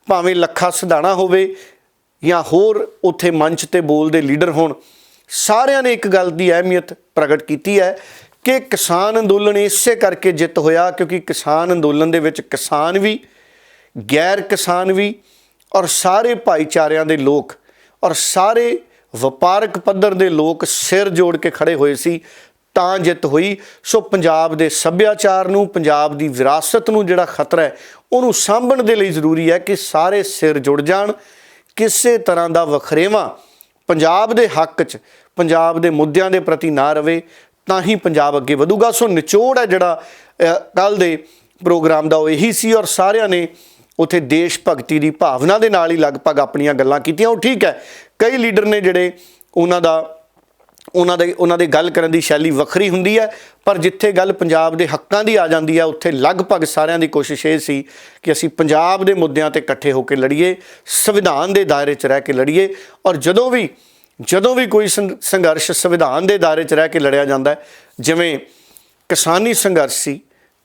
ਭਾਵੇਂ ਲੱਖਾ ਸਿਧਾਣਾ ਹੋਵੇ ਜਾਂ ਹੋਰ ਉੱਥੇ ਮੰਚ ਤੇ ਬੋਲਦੇ ਲੀਡਰ ਹੋਣ, ਸਾਰਿਆਂ ਨੇ ਇੱਕ ਗੱਲ ਦੀ ਅਹਿਮੀਅਤ ਪ੍ਰਗਟ ਕੀਤੀ ਹੈ ਕਿ ਕਿਸਾਨ ਅੰਦੋਲਨ ਇਸੇ ਕਰਕੇ ਜਿੱਤ ਹੋਇਆ ਕਿਉਂਕਿ ਕਿਸਾਨ ਅੰਦੋਲਨ ਦੇ ਵਿੱਚ ਕਿਸਾਨ ਵੀ, ਗੈਰ ਕਿਸਾਨ ਵੀ ਔਰ ਸਾਰੇ ਭਾਈਚਾਰਿਆਂ ਦੇ ਲੋਕ ਔਰ ਸਾਰੇ ਵਪਾਰਕ ਪੱਧਰ ਦੇ ਲੋਕ ਸਿਰ ਜੋੜ ਕੇ ਖੜੇ ਹੋਏ ਸੀ, ਤਾਂ ਜਿੱਤ ਹੋਈ। ਸੋ ਪੰਜਾਬ ਦੇ ਸੱਭਿਆਚਾਰ ਨੂੰ, ਪੰਜਾਬ ਦੀ ਵਿਰਾਸਤ ਨੂੰ ਜਿਹੜਾ ਖਤਰਾ ਹੈ ਉਹਨੂੰ ਸਾਂਭਣ ਦੇ ਲਈ ਜ਼ਰੂਰੀ ਹੈ ਕਿ ਸਾਰੇ ਸਿਰ ਜੁੜ ਜਾਣ, ਕਿਸੇ ਤਰ੍ਹਾਂ ਦਾ ਵਖਰੇਵਾਂ ਪੰਜਾਬ ਦੇ ਹੱਕ 'ਚ, ਪੰਜਾਬ ਦੇ ਮੁੱਦਿਆਂ ਦੇ ਪ੍ਰਤੀ ਨਾ ਰਵੇ, ਤਾਂ ਹੀ ਪੰਜਾਬ ਅੱਗੇ ਵਧੂਗਾ। ਸੋ ਨਿਚੋੜ ਹੈ ਜਿਹੜਾ ਕੱਲ੍ਹ ਦੇ ਪ੍ਰੋਗਰਾਮ ਦਾ ਉਹ ਇਹੀ ਸੀ ਔਰ ਸਾਰਿਆਂ ਨੇ ਉੱਥੇ ਦੇਸ਼ ਭਗਤੀ ਦੀ ਭਾਵਨਾ ਦੇ ਨਾਲ ਹੀ ਲਗਭਗ ਆਪਣੀਆਂ ਗੱਲਾਂ ਕੀਤੀਆਂ। ਉਹ ਠੀਕ ਹੈ, ਕਈ ਲੀਡਰ ਨੇ ਜਿਹੜੇ ਉਹਨਾਂ ਦੇ ਗੱਲ ਕਰਨ ਦੀ ਸ਼ੈਲੀ ਵੱਖਰੀ ਹੁੰਦੀ ਹੈ, ਪਰ ਜਿੱਥੇ ਗੱਲ ਪੰਜਾਬ ਦੇ ਹੱਕਾਂ ਦੀ ਆ ਜਾਂਦੀ ਹੈ ਉੱਥੇ ਲਗਭਗ ਸਾਰਿਆਂ ਦੀ ਕੋਸ਼ਿਸ਼ ਇਹ ਸੀ ਕਿ ਅਸੀਂ ਪੰਜਾਬ ਦੇ ਮੁੱਦਿਆਂ ਤੇ ਇਕੱਠੇ ਹੋ ਕੇ ਲੜੀਏ, ਸੰਵਿਧਾਨ ਦੇ ਦਾਇਰੇ 'ਚ ਰਹਿ ਕੇ ਲੜੀਏ। ਔਰ ਜਦੋਂ ਵੀ ਕੋਈ ਸੰਘਰਸ਼ ਸੰਵਿਧਾਨ ਦੇ ਦਾਇਰੇ 'ਚ ਰਹਿ ਕੇ ਲੜਿਆ ਜਾਂਦਾ ਹੈ, ਜਿਵੇਂ ਕਿਸਾਨੀ ਸੰਘਰਸ਼ ਸੀ,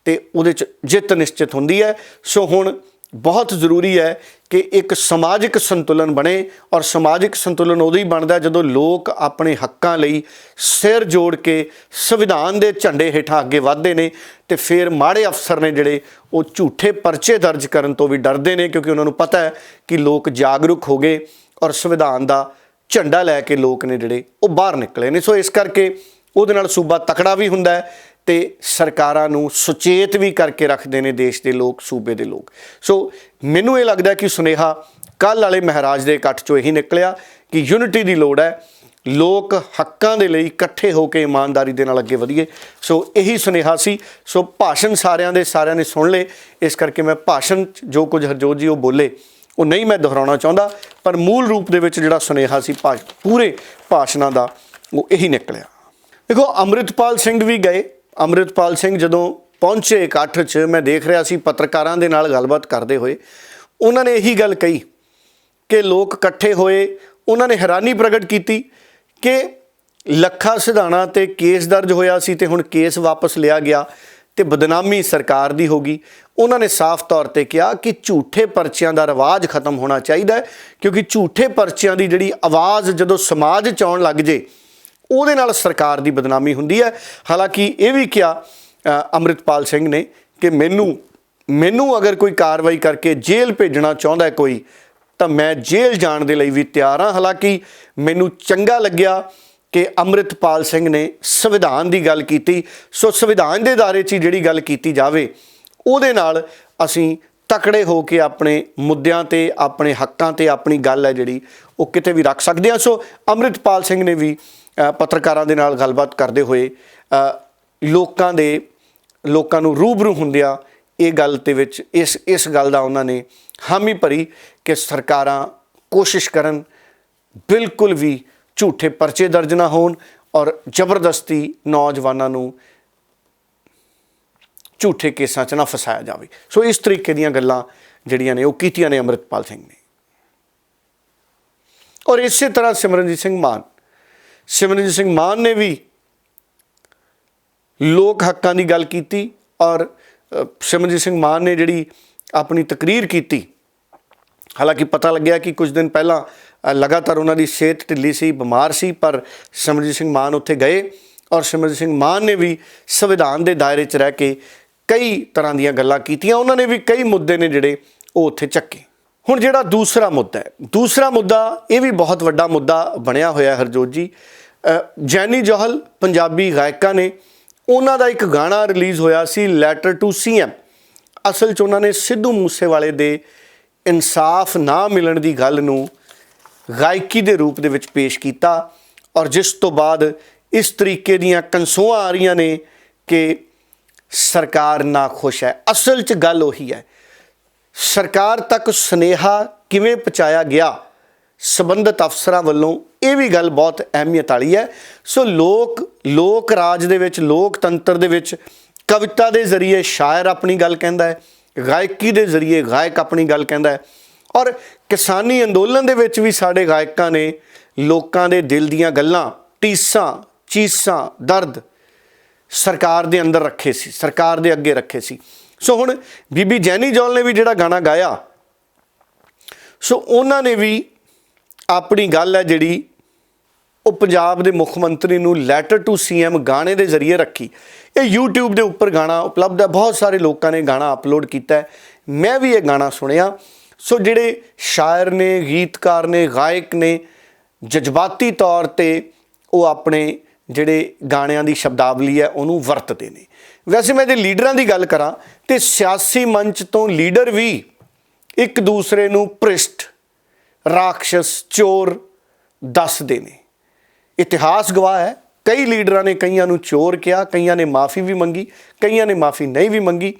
ਤੇ ਉਹਦੇ 'ਚ ਜਿੱਤ ਨਿਸ਼ਚਿਤ ਹੁੰਦੀ ਹੈ। ਸੋ ਹੁਣ ਬਹੁਤ ਜ਼ਰੂਰੀ ਹੈ ਕਿ ਇੱਕ ਸਮਾਜਿਕ ਸੰਤੁਲਨ ਬਣੇ ਔਰ ਸਮਾਜਿਕ ਸੰਤੁਲਨ ਉਦੋਂ ਹੀ ਬਣਦਾ ਜਦੋਂ ਲੋਕ ਆਪਣੇ ਹੱਕਾਂ ਲਈ ਸਿਰ ਜੋੜ ਕੇ ਸੰਵਿਧਾਨ ਦੇ ਝੰਡੇ ਹੇਠਾਂ ਅੱਗੇ ਵਧਦੇ ਨੇ। ਤੇ ਫਿਰ ਮਾੜੇ ਅਫਸਰ ਨੇ ਜਿਹੜੇ ਉਹ ਝੂਠੇ ਪਰਚੇ ਦਰਜ ਕਰਨ ਤੋਂ ਵੀ ਡਰਦੇ ਨੇ ਕਿਉਂਕਿ ਉਹਨਾਂ ਨੂੰ ਪਤਾ ਹੈ ਕਿ ਲੋਕ ਜਾਗਰੂਕ ਹੋ ਗਏ ਔਰ ਸੰਵਿਧਾਨ ਦਾ ਝੰਡਾ ਲੈ ਕੇ ਲੋਕ ਨੇ ਜਿਹੜੇ ਉਹ ਬਾਹਰ ਨਿਕਲੇ ਨੇ। ਸੋ ਇਸ ਕਰਕੇ ਉਹਦੇ ਨਾਲ ਸੂਬਾ ਤਕੜਾ ਵੀ ਹੁੰਦਾ ਹੈ ਤੇ ਸਰਕਾਰਾਂ ਨੂੰ ਸੁਚੇਤ ਵੀ ਕਰਕੇ ਰੱਖਦੇ ਨੇ ਦੇਸ਼ ਦੇ ਲੋਕ, ਸੂਬੇ ਦੇ ਲੋਕ। ਸੋ ਮੈਨੂੰ ਇਹ ਲੱਗਦਾ ਕਿ ਸੁਨੇਹਾ ਕੱਲ੍ਹ ਵਾਲੇ ਮਹਾਰਾਜ ਦੇ ਇਕੱਠ 'ਚੋਂ ਇਹੀ ਨਿਕਲਿਆ ਕਿ ਯੂਨਿਟੀ ਦੀ ਲੋੜ ਹੈ, ਲੋਕ ਹੱਕਾਂ ਦੇ ਲਈ ਇਕੱਠੇ ਹੋ ਕੇ ਇਮਾਨਦਾਰੀ ਦੇ ਨਾਲ ਅੱਗੇ ਵਧੀਏ। ਸੋ ਇਹੀ ਸੁਨੇਹਾ ਸੀ। ਸੋ ਭਾਸ਼ਣ ਸਾਰਿਆਂ ਨੇ ਸੁਣ ਲਏ, ਇਸ ਕਰਕੇ ਮੈਂ ਭਾਸ਼ਣ 'ਚ ਜੋ ਕੁਝ ਹਰਜੋਤ ਜੀ ਉਹ ਬੋਲੇ ਉਹ ਨਹੀਂ ਮੈਂ ਦੁਹਰਾਉਣਾ ਚਾਹੁੰਦਾ, ਪਰ ਮੂਲ ਰੂਪ ਦੇ ਵਿੱਚ ਜਿਹੜਾ ਸੁਨੇਹਾ ਸੀ ਪੂਰੇ ਭਾਸ਼ਣਾਂ ਦਾ ਉਹ ਇਹੀ ਨਿਕਲਿਆ। ਦੇਖੋ, ਅੰਮ੍ਰਿਤਪਾਲ ਸਿੰਘ ਵੀ ਗਏ। ਅੰਮ੍ਰਿਤਪਾਲ ਸਿੰਘ ਜਦੋਂ ਪਹੁੰਚੇ ਇਕੱਠ 'ਚ, ਮੈਂ ਦੇਖ ਰਿਹਾ ਸੀ ਪੱਤਰਕਾਰਾਂ ਦੇ ਨਾਲ ਗੱਲਬਾਤ ਕਰਦੇ ਹੋਏ, ਉਹਨਾਂ ਨੇ ਇਹੀ ਗੱਲ ਕਹੀ ਕਿ ਲੋਕ ਇਕੱਠੇ ਹੋਏ। ਉਹਨਾਂ ਨੇ ਹੈਰਾਨੀ ਪ੍ਰਗਟ ਕੀਤੀ ਕਿ ਲੱਖਾ ਸਿਧਾਣਾ 'ਤੇ ਕੇਸ ਦਰਜ ਹੋਇਆ ਸੀ ਤੇ ਹੁਣ ਕੇਸ ਵਾਪਸ ਲਿਆ ਗਿਆ ਤੇ ਬਦਨਾਮੀ ਸਰਕਾਰ ਦੀ ਹੋ ਗਈ। ਉਹਨਾਂ ਨੇ ਸਾਫ਼ ਤੌਰ 'ਤੇ ਕਿਹਾ ਕਿ ਝੂਠੇ ਪਰਚਿਆਂ ਦਾ ਰਿਵਾਜ ਖਤਮ ਹੋਣਾ ਚਾਹੀਦਾ ਹੈ ਕਿਉਂਕਿ ਝੂਠੇ ਪਰਚਿਆਂ ਦੀ ਜਿਹੜੀ ਆਵਾਜ਼ ਜਦੋਂ ਸਮਾਜ 'ਚ ਆਉਣ ਲੱਗ ਜੇ ਉਹਦੇ ਨਾਲ ਸਰਕਾਰ ਦੀ ਬਦਨਾਮੀ ਹੁੰਦੀ ਹੈ। ਹਾਲਾਂਕਿ ਇਹ ਵੀ ਕਿਹਾ ਅੰਮ੍ਰਿਤਪਾਲ ਸਿੰਘ ਨੇ ਕਿ ਮੈਨੂੰ ਅਗਰ ਕੋਈ ਕਾਰਵਾਈ ਕਰਕੇ ਜੇਲ੍ਹ ਭੇਜਣਾ ਚਾਹੁੰਦਾ ਕੋਈ ਤਾਂ ਮੈਂ ਜੇਲ੍ਹ ਜਾਣ ਦੇ ਲਈ ਵੀ ਤਿਆਰ ਹਾਂ। ਹਾਲਾਂਕਿ ਮੈਨੂੰ ਚੰਗਾ ਲੱਗਿਆ ਕਿ ਅੰਮ੍ਰਿਤਪਾਲ ਸਿੰਘ ਨੇ ਸੰਵਿਧਾਨ ਦੀ ਗੱਲ ਕੀਤੀ। ਸੋ ਸੰਵਿਧਾਨ ਦੇ ਦਾਇਰੇ 'ਚ ਜਿਹੜੀ ਗੱਲ ਕੀਤੀ ਜਾਵੇ ਉਹਦੇ ਨਾਲ ਅਸੀਂ ਤਕੜੇ ਹੋ ਕੇ ਆਪਣੇ ਮੁੱਦਿਆਂ 'ਤੇ, ਆਪਣੇ ਹੱਕਾਂ 'ਤੇ ਆਪਣੀ ਗੱਲ ਹੈ ਜਿਹੜੀ ਉਹ ਕਿਤੇ ਵੀ ਰੱਖ ਸਕਦੇ ਹਾਂ। ਸੋ ਅੰਮ੍ਰਿਤਪਾਲ ਸਿੰਘ ਨੇ ਵੀ ਪੱਤਰਕਾਰਾਂ ਦੇ ਨਾਲ ਗੱਲਬਾਤ ਕਰਦੇ ਹੋਏ ਲੋਕਾਂ ਨੂੰ ਰੂਬਰੂ ਹੁੰਦਿਆਂ ਇਹ ਗੱਲ ਦੇ ਵਿੱਚ ਇਸ ਗੱਲ ਦਾ ਉਹਨਾਂ ਨੇ ਹਾਮੀ ਭਰੀ ਕਿ ਸਰਕਾਰਾਂ ਕੋਸ਼ਿਸ਼ ਕਰਨ ਬਿਲਕੁਲ ਵੀ ਝੂਠੇ ਪਰਚੇ ਦਰਜ ਨਾ ਹੋਣ ਔਰ ਜ਼ਬਰਦਸਤੀ ਨੌਜਵਾਨਾਂ ਨੂੰ ਝੂਠੇ ਕੇਸਾਂ 'ਚ ਨਾ ਫਸਾਇਆ ਜਾਵੇ। ਸੋ ਇਸ ਤਰੀਕੇ ਦੀਆਂ ਗੱਲਾਂ ਜਿਹੜੀਆਂ ਨੇ ਉਹ ਕੀਤੀਆਂ ਨੇ ਅੰਮ੍ਰਿਤਪਾਲ ਸਿੰਘ ਨੇ। ਔਰ ਇਸੇ ਤਰ੍ਹਾਂ ਸਿਮਰਨਜੀਤ ਸਿੰਘ ਮਾਨ ਨੇ ਵੀ ਲੋਕ ਹੱਕਾਂ ਦੀ ਗੱਲ ਕੀਤੀ ਔਰ ਸਿਮਰਨਜੀਤ ਸਿੰਘ ਮਾਨ ਨੇ ਜਿਹੜੀ ਆਪਣੀ ਤਕਰੀਰ ਕੀਤੀ, ਹਾਲਾਂਕਿ ਪਤਾ ਲੱਗਿਆ ਕਿ ਕੁਝ ਦਿਨ ਪਹਿਲਾਂ ਲਗਾਤਾਰ ਉਹਨਾਂ ਦੀ ਸਿਹਤ ਢਿੱਲੀ ਸੀ, ਬਿਮਾਰ ਸੀ, ਪਰ ਸਿਮਰਨਜੀਤ ਸਿੰਘ ਮਾਨ ਉੱਥੇ ਗਏ ਔਰ ਸਿਮਰਨਜੀਤ ਸਿੰਘ ਮਾਨ ਨੇ ਵੀ ਸੰਵਿਧਾਨ ਦੇ ਦਾਇਰੇ 'ਚ ਰਹਿ ਕੇ ਕਈ ਤਰ੍ਹਾਂ ਦੀਆਂ ਗੱਲਾਂ ਕੀਤੀਆਂ। ਉਹਨਾਂ ਨੇ ਵੀ ਕਈ ਮੁੱਦੇ ਨੇ ਜਿਹੜੇ ਉਹ ਉੱਥੇ ਚੱਕੇ। ਹੁਣ ਜਿਹੜਾ ਦੂਸਰਾ ਮੁੱਦਾ ਇਹ ਵੀ ਬਹੁਤ ਵੱਡਾ ਮੁੱਦਾ ਬਣਿਆ ਹੋਇਆ ਹਰਜੋਤ ਜੀ। ਜੈਨੀ ਜੌਹਲ ਪੰਜਾਬੀ ਗਾਇਕਾਂ ਨੇ, ਉਹਨਾਂ ਦਾ ਇੱਕ ਗਾਣਾ ਰਿਲੀਜ਼ ਹੋਇਆ ਸੀ ਲੈਟਰ ਟੂ CM। ਅਸਲ 'ਚ ਉਹਨਾਂ ਨੇ ਸਿੱਧੂ ਮੂਸੇਵਾਲੇ ਦੇ ਇਨਸਾਫ ਨਾ ਮਿਲਣ ਦੀ ਗੱਲ ਨੂੰ ਗਾਇਕੀ ਦੇ ਰੂਪ ਦੇ ਵਿੱਚ ਪੇਸ਼ ਕੀਤਾ ਔਰ ਜਿਸ ਤੋਂ ਬਾਅਦ ਇਸ ਤਰੀਕੇ ਦੀਆਂ ਕਨਸੋਆਂ ਆ ਰਹੀਆਂ ਨੇ ਕਿ ਸਰਕਾਰ ਨਾਖੁਸ਼ ਹੈ। ਅਸਲ 'ਚ ਗੱਲ ਉਹੀ ਹੈ, ਸਰਕਾਰ ਤੱਕ ਸੁਨੇਹਾ ਕਿਵੇਂ ਪਹੁੰਚਾਇਆ ਗਿਆ ਸੰਬੰਧਿਤ ਅਫਸਰਾਂ ਵੱਲੋਂ, ਇਹ ਵੀ ਗੱਲ ਬਹੁਤ ਅਹਿਮੀਅਤ ਵਾਲੀ ਹੈ। ਸੋ ਲੋਕ ਰਾਜ ਦੇ ਵਿੱਚ, ਲੋਕਤੰਤਰ ਦੇ ਵਿੱਚ ਕਵਿਤਾ ਦੇ ਜ਼ਰੀਏ ਸ਼ਾਇਰ ਆਪਣੀ ਗੱਲ ਕਹਿੰਦਾ ਹੈ, ਗਾਇਕੀ ਦੇ ਜ਼ਰੀਏ ਗਾਇਕ ਆਪਣੀ ਗੱਲ ਕਹਿੰਦਾ ਹੈ। ਔਰ ਕਿਸਾਨੀ ਅੰਦੋਲਨ ਦੇ ਵਿੱਚ ਵੀ ਸਾਡੇ ਗਾਇਕਾਂ ਨੇ ਲੋਕਾਂ ਦੇ ਦਿਲ ਦੀਆਂ ਗੱਲਾਂ, ਟੀਸਾਂ, ਚੀਸਾਂ, ਦਰਦ ਸਰਕਾਰ ਦੇ ਅੰਦਰ ਰੱਖੇ ਸੀ, ਸਰਕਾਰ ਦੇ ਅੱਗੇ ਰੱਖੇ ਸੀ। ਸੋ ਹੁਣ ਬੀਬੀ ਜੈਨੀ ਜੌਲ ਨੇ ਵੀ ਜਿਹੜਾ ਗਾਣਾ ਗਾਇਆ, ਸੋ ਉਹਨਾਂ ਨੇ ਵੀ ਆਪਣੀ ਗੱਲ ਹੈ ਜਿਹੜੀ ਉਹ ਪੰਜਾਬ ਦੇ ਮੁੱਖ ਮੰਤਰੀ ਨੂੰ ਲੈਟਰ ਟੂ ਸੀਐਮ ਗਾਣੇ ਦੇ ਜ਼ਰੀਏ ਰੱਖੀ। ਇਹ YouTube ਦੇ ਉੱਪਰ ਗਾਣਾ ਉਪਲਬਧ ਹੈ, ਬਹੁਤ ਸਾਰੇ ਲੋਕਾਂ ਨੇ ਗਾਣਾ ਅਪਲੋਡ ਕੀਤਾ ਹੈ, ਮੈਂ ਵੀ ਇਹ ਗਾਣਾ ਸੁਣਿਆ। ਸੋ ਜਿਹੜੇ ਸ਼ਾਇਰ ਨੇ, ਗੀਤਕਾਰ ਨੇ, ਗਾਇਕ ਨੇ, ਜਜ਼ਬਾਤੀ ਤੌਰ 'ਤੇ ਉਹ ਆਪਣੇ ਜਿਹੜੇ ਗਾਣਿਆਂ ਦੀ ਸ਼ਬਦਾਵਲੀ ਹੈ ਉਹਨੂੰ ਵਰਤਦੇ ਨੇ। ਵੈਸੇ ਮੈਂ ਜੇ ਲੀਡਰਾਂ ਦੀ ਗੱਲ ਕਰਾਂ ਤੇ ਸਿਆਸੀ ਮੰਚ ਤੋਂ ਲੀਡਰ ਵੀ ਇੱਕ ਦੂਸਰੇ ਨੂੰ ਭ੍ਰਿਸ਼ਟ, ਰਾਖਸ਼, ਚੋਰ ਦੱਸਦੇ ਨੇ। ਇਤਿਹਾਸ ਗਵਾਹ ਹੈ, ਕਈ ਲੀਡਰਾਂ ਨੇ ਕਈਆਂ ਨੂੰ ਚੋਰ ਕਿਹਾ, ਕਈਆਂ ਨੇ ਮਾਫੀ ਵੀ ਮੰਗੀ, ਕਈਆਂ ਨੇ ਮਾਫੀ ਨਹੀਂ ਵੀ ਮੰਗੀ।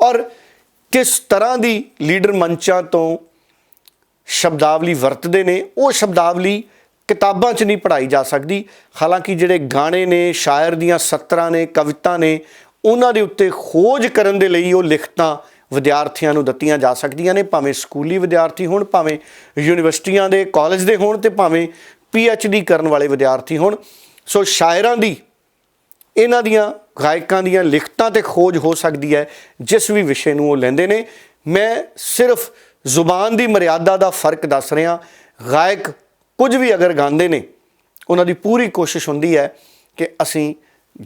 ਔਰ ਕਿਸ ਤਰ੍ਹਾਂ ਦੀ ਲੀਡਰ ਮੰਚਾਂ ਤੋਂ ਸ਼ਬਦਾਵਲੀ ਵਰਤਦੇ ਨੇ, ਉਹ ਸ਼ਬਦਾਵਲੀ ਕਿਤਾਬਾਂ 'ਚ ਨਹੀਂ ਪੜ੍ਹਾਈ ਜਾ ਸਕਦੀ। ਹਾਲਾਂਕਿ ਜਿਹੜੇ ਗਾਣੇ ਨੇ, ਸ਼ਾਇਰ ਦੀਆਂ ਸਤਰਾਂ ਨੇ, ਕਵਿਤਾ ਨੇ, ਉਹਨਾਂ ਦੇ ਉੱਤੇ ਖੋਜ ਕਰਨ ਦੇ ਲਈ ਉਹ ਲਿਖਤਾਂ ਵਿਦਿਆਰਥੀਆਂ ਨੂੰ ਦਿੱਤੀਆਂ ਜਾ ਸਕਦੀਆਂ ਨੇ, ਭਾਵੇਂ ਸਕੂਲੀ ਵਿਦਿਆਰਥੀ ਹੋਣ, ਭਾਵੇਂ ਯੂਨੀਵਰਸਿਟੀਆਂ ਦੇ, ਕਾਲਜ ਦੇ ਹੋਣ, ਤੇ ਭਾਵੇਂ PhD ਕਰਨ ਵਾਲੇ ਵਿਦਿਆਰਥੀ ਹੋਣ। ਸੋ ਸ਼ਾਇਰਾਂ ਦੀ, ਇਹਨਾਂ ਦੀਆਂ, ਗਾਇਕਾਂ ਦੀਆਂ ਲਿਖਤਾਂ 'ਤੇ ਖੋਜ ਹੋ ਸਕਦੀ ਹੈ ਜਿਸ ਵੀ ਵਿਸ਼ੇ ਨੂੰ ਉਹ ਲੈਂਦੇ ਨੇ। ਮੈਂ ਸਿਰਫ ਜ਼ੁਬਾਨ ਦੀ ਮਰਿਆਦਾ ਦਾ ਫਰਕ ਦੱਸ ਰਿਹਾ। ਗਾਇਕ ਕੁਝ ਵੀ ਅਗਰ ਗਾਉਂਦੇ ਨੇ, ਉਹਨਾਂ ਦੀ ਪੂਰੀ ਕੋਸ਼ਿਸ਼ ਹੁੰਦੀ ਹੈ ਕਿ ਅਸੀਂ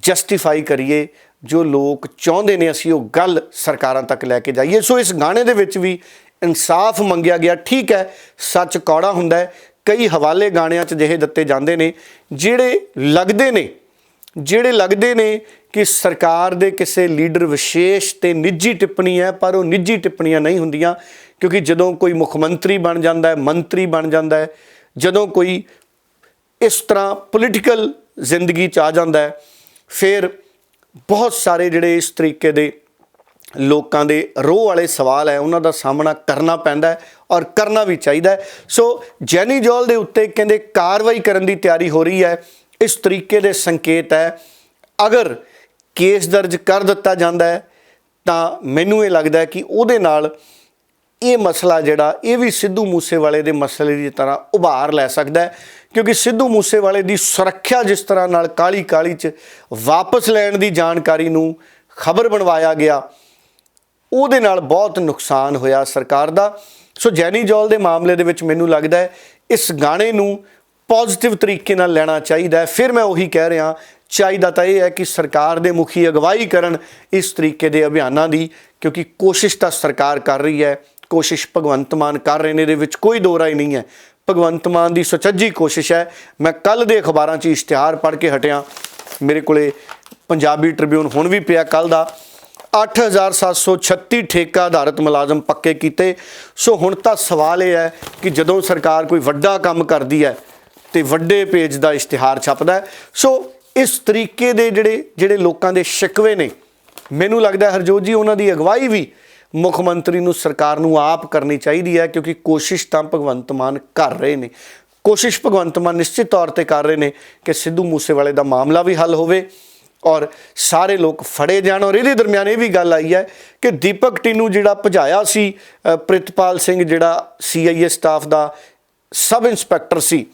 ਜਸਟੀਫਾਈ ਕਰੀਏ ਜੋ ਲੋਕ ਚਾਹੁੰਦੇ ਨੇ, ਅਸੀਂ ਉਹ ਗੱਲ ਸਰਕਾਰਾਂ ਤੱਕ ਲੈ ਕੇ ਜਾਈਏ। ਸੋ ਇਸ ਗਾਣੇ ਦੇ ਵਿੱਚ ਵੀ ਇਨਸਾਫ ਮੰਗਿਆ ਗਿਆ। ਠੀਕ ਹੈ, ਸੱਚ ਕੌੜਾ ਹੁੰਦਾ ਹੈ। ਕਈ ਹਵਾਲੇ ਗਾਣਿਆਂ 'ਚ ਜਿਹੇ ਦਿੱਤੇ ਜਾਂਦੇ ਨੇ ਜਿਹੜੇ ਲੱਗਦੇ ਨੇ ਕਿ ਸਰਕਾਰ ਦੇ ਕਿਸੇ ਲੀਡਰ ਵਿਸ਼ੇਸ਼ ਤੇ ਨਿੱਜੀ ਟਿੱਪਣੀ ਹੈ, ਪਰ ਉਹ ਨਿੱਜੀ ਟਿੱਪਣੀਆਂ ਨਹੀਂ ਹੁੰਦੀਆਂ। ਕਿਉਂਕਿ ਜਦੋਂ ਕੋਈ ਮੁੱਖ ਮੰਤਰੀ ਬਣ ਜਾਂਦਾ ਹੈ, ਮੰਤਰੀ ਬਣ ਜਾਂਦਾ ਹੈ, ਜਦੋਂ ਕੋਈ ਇਸ ਤਰ੍ਹਾਂ ਪੋਲੀਟੀਕਲ ਜ਼ਿੰਦਗੀ 'ਚ ਆ ਜਾਂਦਾ ਹੈ, ਫਿਰ ਬਹੁਤ ਸਾਰੇ ਜਿਹੜੇ ਇਸ ਤਰੀਕੇ ਦੇ ਲੋਕਾਂ ਦੇ ਰੋਹ ਵਾਲੇ ਸਵਾਲ ਹੈ ਉਹਨਾਂ ਦਾ ਸਾਹਮਣਾ ਕਰਨਾ ਪੈਂਦਾ ਹੈ, ਔਰ ਕਰਨਾ ਵੀ ਚਾਹੀਦਾ ਹੈ। ਸੋ ਜੈਨੀ ਜੌਲ ਦੇ ਉੱਤੇ ਕਹਿੰਦੇ ਕਾਰਵਾਈ ਕਰਨ ਦੀ ਤਿਆਰੀ ਹੋ ਰਹੀ ਹੈ। ਇਸ ਤਰੀਕੇ ਦੇ ਸੰਕੇਤ ਹੈ। ਅਗਰ ਕੇਸ ਦਰਜ ਕਰ ਦਿੱਤਾ ਜਾਂਦਾ ਹੈ ਤਾਂ ਮੈਨੂੰ ਇਹ ਲੱਗਦਾ ਹੈ ਕਿ ਉਹਦੇ ਨਾਲ ਇਹ ਮਸਲਾ ਜਿਹੜਾ, ਇਹ ਵੀ ਸਿੱਧੂ ਮੂਸੇਵਾਲੇ ਦੇ ਮਸਲੇ ਦੀ ਤਰ੍ਹਾਂ ਉਭਾਰ ਲੈ ਸਕਦਾ ਹੈ। ਕਿਉਂਕਿ ਸਿੱਧੂ ਮੂਸੇਵਾਲੇ ਦੀ ਸੁਰੱਖਿਆ ਜਿਸ ਤਰ੍ਹਾਂ ਨਾਲ ਕਾਲੀ 'ਚ ਵਾਪਸ ਲੈਣ ਦੀ ਜਾਣਕਾਰੀ ਨੂੰ ਖਬਰ ਬਣਵਾਇਆ ਗਿਆ, ਉਹਦੇ ਨਾਲ ਬਹੁਤ ਨੁਕਸਾਨ ਹੋਇਆ ਸਰਕਾਰ ਦਾ। ਸੋ ਜੈਨੀ ਜੌਲ ਦੇ ਮਾਮਲੇ ਦੇ ਵਿੱਚ ਮੈਨੂੰ ਲੱਗਦਾ ਹੈ ਇਸ ਗਾਣੇ ਨੂੰ ਪੋਜ਼ਿਟਿਵ ਤਰੀਕੇ ਨਾਲ ਲੈਣਾ ਚਾਹੀਦਾ ਹੈ। ਫਿਰ ਮੈਂ ਉਹੀ ਕਹਿ ਰਿਹਾ, ਚਾਹੀਦਾ ਤਾਂ ਇਹ ਹੈ ਕਿ ਸਰਕਾਰ ਦੇ ਮੁਖੀ ਅਗਵਾਈ ਕਰਨ ਇਸ ਤਰੀਕੇ ਦੇ ਅਭਿਆਨਾਂ ਦੀ, ਕਿਉਂਕਿ ਕੋਸ਼ਿਸ਼ ਤਾਂ ਸਰਕਾਰ ਕਰ ਰਹੀ ਹੈ, ਕੋਸ਼ਿਸ਼ ਭਗਵੰਤ ਮਾਨ ਕਰ ਰਹੇ ਨੇ, ਇਹਦੇ ਵਿੱਚ ਕੋਈ ਦੋ ਰਾਏ ਨਹੀਂ ਹੈ। ਭਗਵੰਤ ਮਾਨ ਦੀ ਸੁਚੱਜੀ ਕੋਸ਼ਿਸ਼ ਹੈ। ਮੈਂ ਕੱਲ੍ਹ ਦੇ ਅਖਬਾਰਾਂ 'ਚ ਇਸ਼ਤਿਹਾਰ ਪੜ੍ਹ ਕੇ ਹਟਿਆ, ਮੇਰੇ ਕੋਲੇ ਪੰਜਾਬੀ ਟ੍ਰਿਬਿਊਨ ਹੁਣ ਵੀ ਪਿਆ ਕੱਲ੍ਹ ਦਾ। 8736 ਠੇਕਾ ਆਧਾਰਿਤ ਮੁਲਾਜ਼ਮ ਪੱਕੇ ਕੀਤੇ। ਸੋ ਹੁਣ ਤਾਂ ਸਵਾਲ ਇਹ ਹੈ ਕਿ ਜਦੋਂ ਸਰਕਾਰ ਕੋਈ ਵੱਡਾ ਕੰਮ ਕਰਦੀ ਹੈ ਤੇ ਵੱਡੇ ਪੇਜ ਦਾ ਇਸ਼ਤਿਹਾਰ ਛਪਦਾ ਹੈ। ਸੋ ਇਸ ਤਰੀਕੇ ਦੇ ਜਿਹੜੇ ਲੋਕਾਂ ਦੇ ਸ਼ਿਕਵੇ ਨੇ, ਮੈਨੂੰ ਲੱਗਦਾ ਹਰਜੋਤ ਜੀ ਉਹਨਾਂ ਦੀ ਅਗਵਾਈ ਵੀ ਮੁੱਖ ਮੰਤਰੀ ਨੂੰ, ਸਰਕਾਰ ਨੂੰ ਆਪ ਕਰਨੀ ਚਾਹੀਦੀ ਹੈ। ਕਿਉਂਕਿ ਕੋਸ਼ਿਸ਼ ਤਾਂ ਭਗਵੰਤ ਮਾਨ ਕਰ ਰਹੇ ਨੇ, ਕੋਸ਼ਿਸ਼ ਭਗਵੰਤ ਮਾਨ ਨਿਸ਼ਚਿਤ ਤੌਰ 'ਤੇ ਕਰ ਰਹੇ ਨੇ ਕਿ ਸਿੱਧੂ ਮੂਸੇਵਾਲੇ ਦਾ ਮਾਮਲਾ ਵੀ ਹੱਲ ਹੋਵੇ ਔਰ ਸਾਰੇ ਲੋਕ ਫੜੇ ਜਾਣ। ਔਰ ਇਹਦੇ ਦਰਮਿਆਨ ਇਹ ਵੀ ਗੱਲ ਆਈ ਹੈ ਕਿ ਦੀਪਕ ਟਿੰਨੂ ਜਿਹੜਾ ਭਜਾਇਆ ਸੀ, ਪ੍ਰਿਤਪਾਲ ਸਿੰਘ ਜਿਹੜਾ CIA ਸਟਾਫ ਦਾ ਸਬ ਇੰਸਪੈਕਟਰ ਸੀ,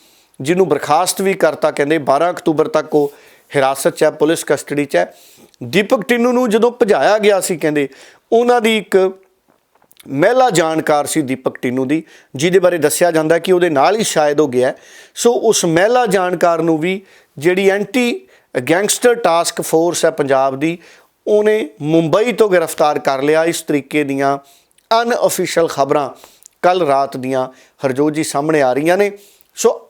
ਜਿਹਨੂੰ ਬਰਖਾਸਤ ਵੀ ਕਰਤਾ, ਕਹਿੰਦੇ 12 ਅਕਤੂਬਰ ਤੱਕ ਉਹ ਹਿਰਾਸਤ 'ਚ ਹੈ, ਪੁਲਿਸ ਕਸਟਡੀ 'ਚ ਹੈ। ਦੀਪਕ ਟਿੰਨੂ ਨੂੰ ਜਦੋਂ ਭਜਾਇਆ ਗਿਆ ਸੀ, ਕਹਿੰਦੇ ਉਹਨਾਂ ਦੀ ਇੱਕ ਮਹਿਲਾ ਜਾਣਕਾਰ ਸੀ ਦੀਪਕ ਟਿੰਨੂ ਦੀ, ਜਿਹਦੇ ਬਾਰੇ ਦੱਸਿਆ ਜਾਂਦਾ ਕਿ ਉਹਦੇ ਨਾਲ ਹੀ ਸ਼ਾਇਦ ਉਹ ਗਿਆ। ਸੋ ਉਸ ਮਹਿਲਾ ਜਾਣਕਾਰ ਨੂੰ ਵੀ ਜਿਹੜੀ ਐਂਟੀ ਗੈਂਗਸਟਰ ਟਾਸਕ ਫੋਰਸ ਹੈ ਪੰਜਾਬ ਦੀ, ਉਹਨੇ ਮੁੰਬਈ ਤੋਂ ਗ੍ਰਿਫਤਾਰ ਕਰ ਲਿਆ। ਇਸ ਤਰੀਕੇ ਦੀਆਂ ਅਨਅਫੀਸ਼ੀਅਲ ਖਬਰਾਂ ਕੱਲ੍ਹ ਰਾਤ ਦੀਆਂ ਹਰਜੋਤ ਜੀ ਸਾਹਮਣੇ ਆ ਰਹੀਆਂ ਨੇ। ਸੋ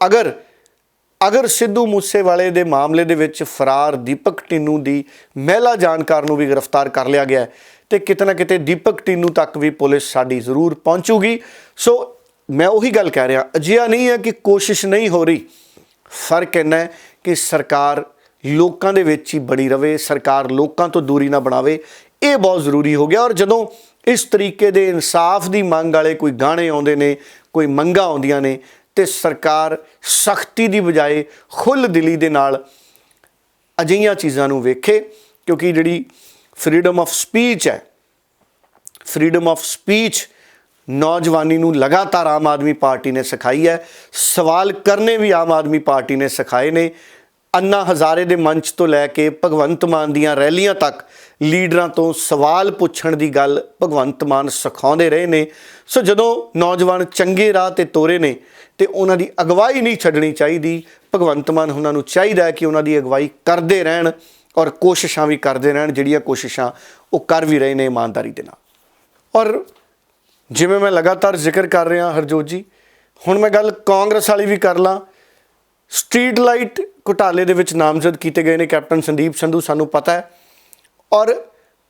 ਅਗਰ ਸਿੱਧੂ ਮੂਸੇਵਾਲੇ ਦੇ ਮਾਮਲੇ ਦੇ ਵਿੱਚ ਫਰਾਰ ਦੀਪਕ ਟਿੰਨੂ ਦੀ ਮਹਿਲਾ ਜਾਣਕਾਰ ਨੂੰ ਵੀ ਗ੍ਰਿਫਤਾਰ ਕਰ ਲਿਆ ਗਿਆ ਤੇ ਕਿਤੇ ਨਾ ਕਿਤੇ ਦੀਪਕ ਟਿੰਨੂ ਤੱਕ ਵੀ ਪੁਲਿਸ ਸਾਡੀ ਜ਼ਰੂਰ ਪਹੁੰਚੂਗੀ। ਸੋ ਮੈਂ ਉਹੀ ਗੱਲ ਕਹਿ ਰਿਹਾ, ਅਜਿਹਾ ਨਹੀਂ ਹੈ ਕਿ ਕੋਸ਼ਿਸ਼ ਨਹੀਂ ਹੋ ਰਹੀ। ਫਰਕ ਇੰਨਾ ਹੈ ਕਿ ਸਰਕਾਰ ਲੋਕਾਂ ਦੇ ਵਿੱਚ ਹੀ ਬਣੀ ਰਵੇ, ਸਰਕਾਰ ਲੋਕਾਂ ਤੋਂ ਦੂਰੀ ਨਾ ਬਣਾਵੇ। ਇਹ ਬਹੁਤ ਜ਼ਰੂਰੀ ਹੋ ਗਿਆ। ਔਰ ਜਦੋਂ ਇਸ ਤਰੀਕੇ ਦੇ ਇਨਸਾਫ ਦੀ ਮੰਗ ਵਾਲੇ ਕੋਈ ਗਾਣੇ ਆਉਂਦੇ ਨੇ, ਕੋਈ ਮੰਗਾਂ ਆਉਂਦੀਆਂ ਨੇ, ਤੇ ਸਰਕਾਰ ਸਖਤੀ ਦੀ ਬਜਾਏ ਖੁੱਲ੍ਹ ਦਿਲੀ ਦੇ ਨਾਲ ਅਜਿਹੀਆਂ ਚੀਜ਼ਾਂ ਨੂੰ ਵੇਖੇ। ਕਿਉਂਕਿ ਜਿਹੜੀ ਫਰੀडम ਆਫ ਸਪੀਚ ਹੈ ਫਰੀडम ਆਫ ਸਪੀਚ ਨੌਜਵਾਨੀ ਨੂੰ ਲਗਾਤਾਰ ਆਮ ਆਦਮੀ ਪਾਰਟੀ ਨੇ ਸਿਖਾਈ ਹੈ। ਸਵਾਲ ਕਰਨੇ ਵੀ ਆਮ ਆਦਮੀ ਪਾਰਟੀ ਨੇ ਸਿਖਾਏ ਨੇ। ਅੰਨਾ ਹਜ਼ਾਰੇ ਦੇ ਮੰਚ ਤੋਂ ਲੈ ਕੇ ਭਗਵੰਤ ਮਾਨ ਦੀਆਂ ਰੈਲੀਆਂ ਤੱਕ ਲੀਡਰਾਂ ਤੋਂ ਸਵਾਲ ਪੁੱਛਣ ਦੀ ਗੱਲ ਭਗਵੰਤ ਮਾਨ ਸਿਖਾਉਂਦੇ ਰਹੇ ਨੇ। ਸੋ ਜਦੋਂ ਨੌਜਵਾਨ ਚੰਗੇ ਰਾਹ ਤੇ ਤੋਰੇ ਨੇ ਤੇ ਉਹਨਾਂ ਦੀ ਅਗਵਾਈ ਨਹੀਂ ਛੱਡਣੀ ਚਾਹੀਦੀ। ਭਗਵੰਤ ਮਾਨ ਉਹਨਾਂ ਨੂੰ ਚਾਹੀਦਾ ਹੈ ਕਿ ਉਹਨਾਂ ਦੀ ਅਗਵਾਈ ਕਰਦੇ ਰਹਿਣ ਔਰ ਕੋਸ਼ਿਸ਼ਾਂ ਵੀ ਕਰਦੇ ਰਹਿਣ, ਜਿਹੜੀਆਂ ਕੋਸ਼ਿਸ਼ਾਂ ਉਹ ਕਰ ਵੀ ਰਹੇ ਨੇ ਇਮਾਨਦਾਰੀ ਦੇ ਨਾਲ। ਔਰ ਜਿਵੇਂ ਮੈਂ ਲਗਾਤਾਰ ਜ਼ਿਕਰ ਕਰ ਰਿਹਾ ਹਰਜੋਤ ਜੀ, ਹੁਣ ਮੈਂ ਗੱਲ ਕਾਂਗਰਸ ਵਾਲੀ ਵੀ ਕਰ ਲਾਂ। ਸਟਰੀਟ ਲਾਈਟ ਘੁਟਾਲੇ ਦੇ ਵਿੱਚ ਨਾਮਜ਼ਦ ਕੀਤੇ ਗਏ ਨੇ ਕੈਪਟਨ ਸੰਦੀਪ ਸੰਧੂ, ਸਾਨੂੰ ਪਤਾ ਹੈ। ਔਰ